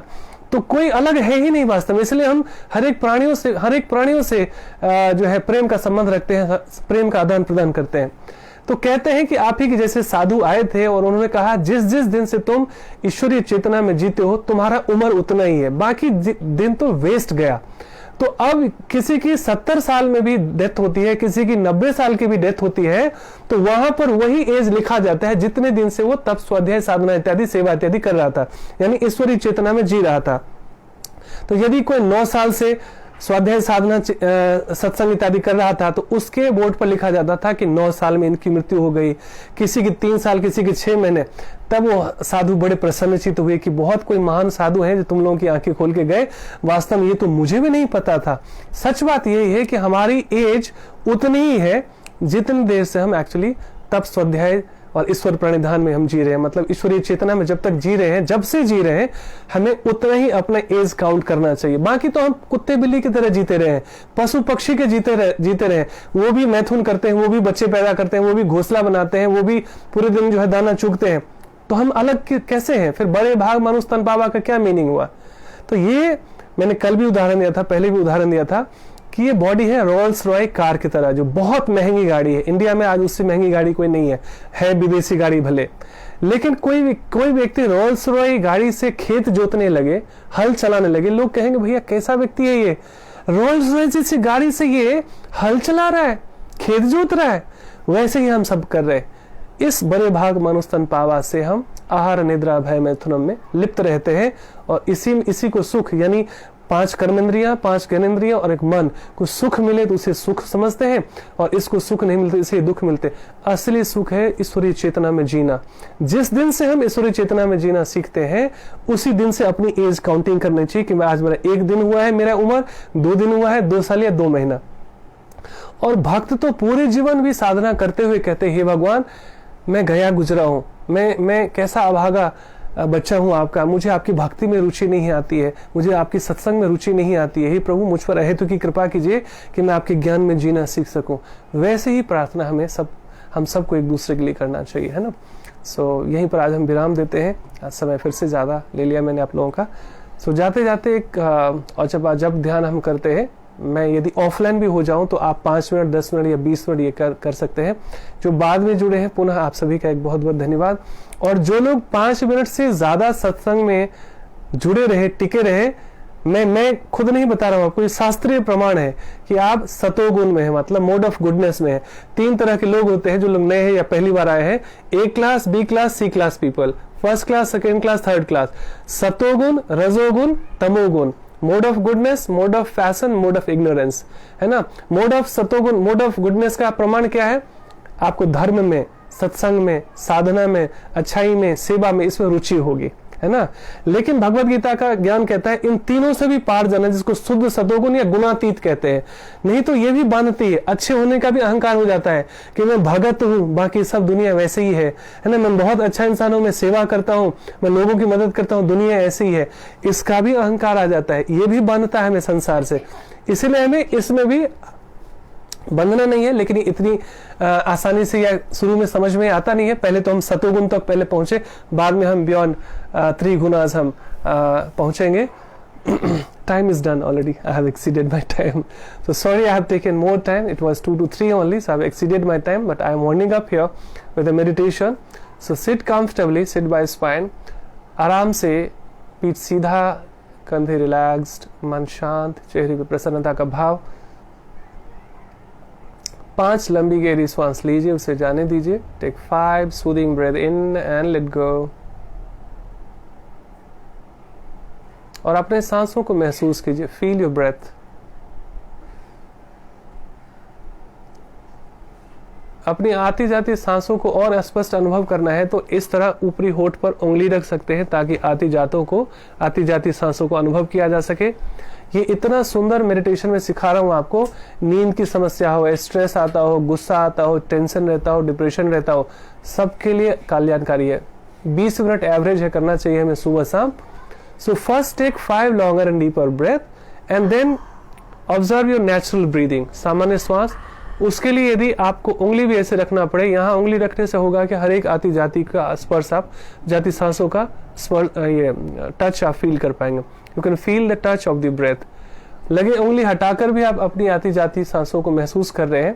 [SPEAKER 1] तो कोई अलग है ही नहीं वास्तव में। इसलिए हम हर एक प्राणियों से जो है प्रेम का संबंध रखते हैं, प्रेम का आदान प्रदान करते हैं। तो कहते हैं कि आप ही के जैसे साधु आए थे और उन्होंने कहा जिस जिस दिन से तुम ईश्वरीय चेतना में जीते हो, तुम्हारा उम्र उतना ही है, बाकी दिन तो वेस्ट गया। तो अब किसी की 70 साल में भी डेथ होती है, किसी की 90 साल की भी डेथ होती है, तो वहां पर वही एज लिखा जाता है जितने दिन से वो तप, स्वाध्याय, साधना इत्यादि, सेवा इत्यादि कर रहा था, यानी ईश्वरीय चेतना में जी रहा था। तो यदि कोई 9 साल से स्वाध्याय, साधना, सत्संग इत्यादि कर रहा था, तो उसके बोर्ड पर लिखा जाता था कि 9 साल में इनकी मृत्यु हो गई, किसी की 3 साल, किसी की 6 महीने। तब वो साधु बड़े प्रसन्नचित्त हुए कि बहुत कोई महान साधु हैं जो तुम लोगों की आंखें खोल के गए। वास्तव में ये तो मुझे भी नहीं पता था। सच बात यही है कि हमारी एज उतनी ही है जितनी देर से हम एक्चुअली तप, स्वाध्याय और ईश्वर प्रणिधान में हम जी रहे हैं, मतलब ईश्वरीय चेतना में जब तक जी रहे हैं, जब से जी रहे हैं, हमें उतना ही अपना एज काउंट करना चाहिए। बाकी तो हम कुत्ते बिल्ली की तरह जीते रहे हैं, पशु पक्षी के जीते रहे। वो भी मैथुन करते हैं, वो भी बच्चे पैदा करते हैं, वो भी घोंसला बनाते हैं, वो भी पूरे दिन जो है दाना चुगते हैं। तो हम अलग कैसे हैं? फिर बड़े भाग मनुष्य तन पावा का क्या मीनिंग हुआ? तो ये मैंने कल भी उदाहरण दिया था, पहले भी उदाहरण दिया था कि ये बॉडी है रोल्स रॉय कार की तरह, जो बहुत महंगी गाड़ी है। इंडिया में आज उससे महंगी गाड़ी कोई नहीं है विदेशी गाड़ी भले। लेकिन कोई व्यक्ति रोल्स रॉय गाड़ी से खेत जोतने लगे, हल चलाने लगे, लोग कहेंगे भैया कैसा व्यक्ति है ये, रोल्स रॉय जैसी गाड़ी से ये हल चला रहा है, खेत जोत रहा है। वैसे ही हम सब कर रहे हैं। इस बड़े भाग मनुष्य तन पावा से हम आहार, निद्रा, भय, मैथुनम में लिप्त रहते हैं और इसी को सुख, यानी 5 कर्मेंद्रियां, 5 ज्ञानेंद्रियां और एक मन को सुख मिले तो उसे सुख समझते हैं, और इसको सुख नहीं मिलते इसे दुख मिलते। असली सुख है ईश्वरीय चेतना में जीना। जिस दिन से हम ईश्वरीय चेतना में जीना सीखते हैं, उसी दिन से अपनी एज काउंटिंग करनी चाहिए कि आज मेरा 1 दिन हुआ है, मेरा उम्र 2 दिन हुआ है, 2 साल या 2 महीना। और भक्त तो पूरे जीवन भी साधना करते हुए कहते हे भगवान, मैं गया गुजरा हूं, मैं कैसा अभागा बच्चा हूं आपका, मुझे आपकी भक्ति में रुचि नहीं आती है, मुझे आपकी सत्संग में रुचि नहीं आती है। हे प्रभु, मुझ पर अहेतु की कृपा कीजिए कि मैं आपके ज्ञान में जीना सीख सकूं। वैसे ही प्रार्थना हम सबको एक दूसरे के लिए करना चाहिए, है ना। यहीं पर आज हम विराम देते हैं। आज समय फिर से ज्यादा ले लिया मैंने आप लोगों का। जाते जाते एक और जब ध्यान हम करते हैं, मैं यदि ऑफलाइन भी हो जाऊं तो आप 5 मिनट, 10 मिनट या 20 मिनट ये कर सकते हैं। जो बाद में जुड़े हैं, पुनः आप सभी का एक बहुत बहुत धन्यवाद। और जो लोग 5 मिनट से ज्यादा सत्संग में जुड़े रहे, टिके रहे, मैं खुद नहीं बता रहा हूं आपको, ये शास्त्रीय प्रमाण है कि आप सतोगुण में है, मतलब मोड ऑफ गुडनेस में है। 3 तरह के लोग होते हैं जो लोग नए हैं या पहली बार आए हैं, A class, B class, C class people, first class, second class, third class. सतोगुण, रजोगुण, तमोगुण, mode of goodness, mode of fashion, mode of ignorance, है ना। मोड ऑफ सतोगुण, मोड ऑफ गुडनेस का प्रमाण क्या है? आपको धर्म में, सत्संग में, साधना में, अच्छाई में, सेवा में, इसमें रुचि होगी, है ना। लेकिन भगवत गीता का ज्ञान कहता है इन तीनों से भी पार जाना, जिसको शुद्ध सतोगुण या गुणातीत कहते हैं। नहीं तो ये भी बांधती है, अच्छे होने का भी अहंकार हो जाता है कि मैं भगत हूँ, बाकी सब दुनिया वैसे ही है ना। मैं बहुत अच्छा इंसान हूँ, मैं सेवा करता हूँ, मैं लोगों की मदद करता हूँ, दुनिया ऐसी ही है, इसका भी अहंकार आ जाता है। ये भी बांधता है हमें संसार से। इसीलिए हमें इसमें भी बंधना नहीं है, लेकिन इतनी आसानी से या शुरू में समझ में आता नहीं है। पहले तो हम सतोगुण तक पहले पहुंचे, बाद में हम बियॉन्ड 3 गुणास हम पहुंचेंगे। Time is done already. I have exceeded my time. So sorry I have taken more time. It was 2 to 3 only, so I have exceeded my time. But I am winding up here with a meditation. So sit comfortably, sit by spine. आराम से, पीठ सीधा, कंधे relaxed, मन शांत, चेहरे पे प्रसन्नता का भाव। 5 लंबी गहरी सांस लीजिए, उसे जाने दीजिए। Take 5 soothing breath in and let go. और अपने सांसों को महसूस कीजिए, फील योर ब्रेथ। अपनी आती जाती सांसों को और स्पष्ट अनुभव करना है तो इस तरह ऊपरी होठ पर उंगली रख सकते हैं ताकि आती जाती सांसों को अनुभव किया जा सके। ये इतना सुंदर मेडिटेशन में सिखा रहा हूं आपको। नींद की समस्या हो, स्ट्रेस आता हो, गुस्सा आता हो, टेंशन रहता हो, डिप्रेशन रहता हो, सबके लिए कल्याणकारी है। 20 मिनट एवरेज है, करना चाहिए हमें सुबह शाम। So first take 5 longer and deeper breath and then observe your natural breathing, सामान्य श्वास। उसके लिए यदि आपको उंगली भी ऐसे रखना पड़े, यहाँ उंगली रखने से होगा कि हर एक आती जाती का स्पर्श, आप जाती सांसों का ये टच आप फील कर पाएंगे। You can feel the touch of the breath. लगे उंगली हटाकर भी आप अपनी आती जाती सांसों को महसूस कर रहे हैं,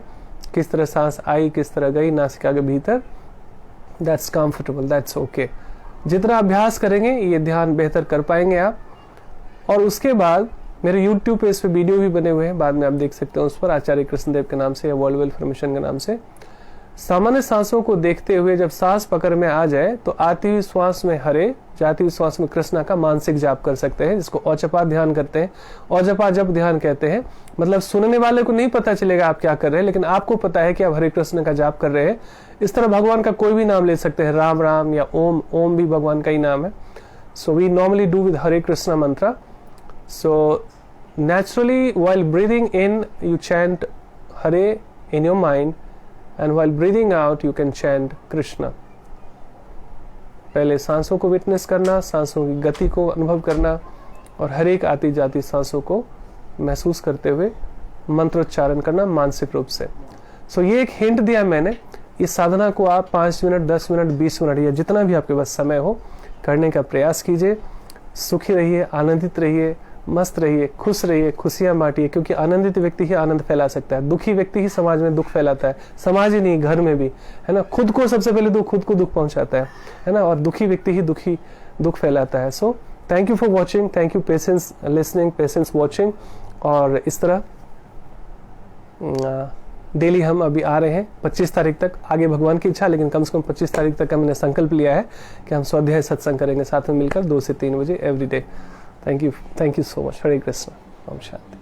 [SPEAKER 1] किस तरह सांस आई, किस तरह गई नासिका के भीतर। That's comfortable, that's okay. जितना अभ्यास करेंगे ये ध्यान बेहतर कर पाएंगे आप। और उसके बाद मेरे YouTube पे इस पे वीडियो भी बने हुए हैं, बाद में आप देख सकते हैं उस पर, आचार्य कृष्णदेव के नाम से या वर्ल्ड वेलफेयर मिशन के नाम से। सामान्य सांसों को देखते हुए जब सांस पकड़ में आ जाए तो आती हुई श्वास में हरे, जाती हुई श्वास में कृष्णा का मानसिक जाप कर सकते हैं, जिसको औचपा ध्यान करते हैं। औचपा जप ध्यान कहते हैं, मतलब सुनने वाले को नहीं पता चलेगा आप क्या कर रहे हैं, लेकिन आपको पता है कि आप हरे कृष्ण का जाप कर रहे हैं। इस तरह भगवान का कोई भी नाम ले सकते हैं, राम राम या ओम, ओम भी भगवान का ही नाम है। So we normally do with Hare Krishna mantra. So naturally while breathing in you chant Hare in your mind and while breathing out you can chant Krishna। पहले सांसों को विटनेस करना, सांसों की गति को अनुभव करना और हर एक आती जाती सांसों को महसूस करते हुए मंत्रोच्चारण करना मानसिक रूप से। सो ये एक हिंट दिया मैंने। इस साधना को आप 5 मिनट, 10 मिनट, 20 मिनट या जितना भी आपके पास समय हो करने का प्रयास कीजिए। सुखी रहिए, आनंदित रहिए, मस्त रहिए, खुश रहिए, खुशियां बांटिए, क्योंकि आनंदित व्यक्ति ही आनंद फैला सकता है। दुखी व्यक्ति ही समाज में दुख फैलाता है, समाज ही नहीं घर में भी, है ना। खुद को सबसे पहले खुद को दुख पहुंचाता है ना, और दुखी व्यक्ति ही दुख फैलाता है। So thank you for watching, thank you patience listening, patience watching. और इस तरह डेली हम अभी आ रहे हैं 25 तारीख तक, आगे भगवान की इच्छा, लेकिन कम से कम 25 तारीख तक हमने संकल्प लिया है कि हम स्वाध्याय सत्संग करेंगे साथ में मिलकर 2 से 3 बजे every day. Thank you so much. Hare Krishna. Om Shanti.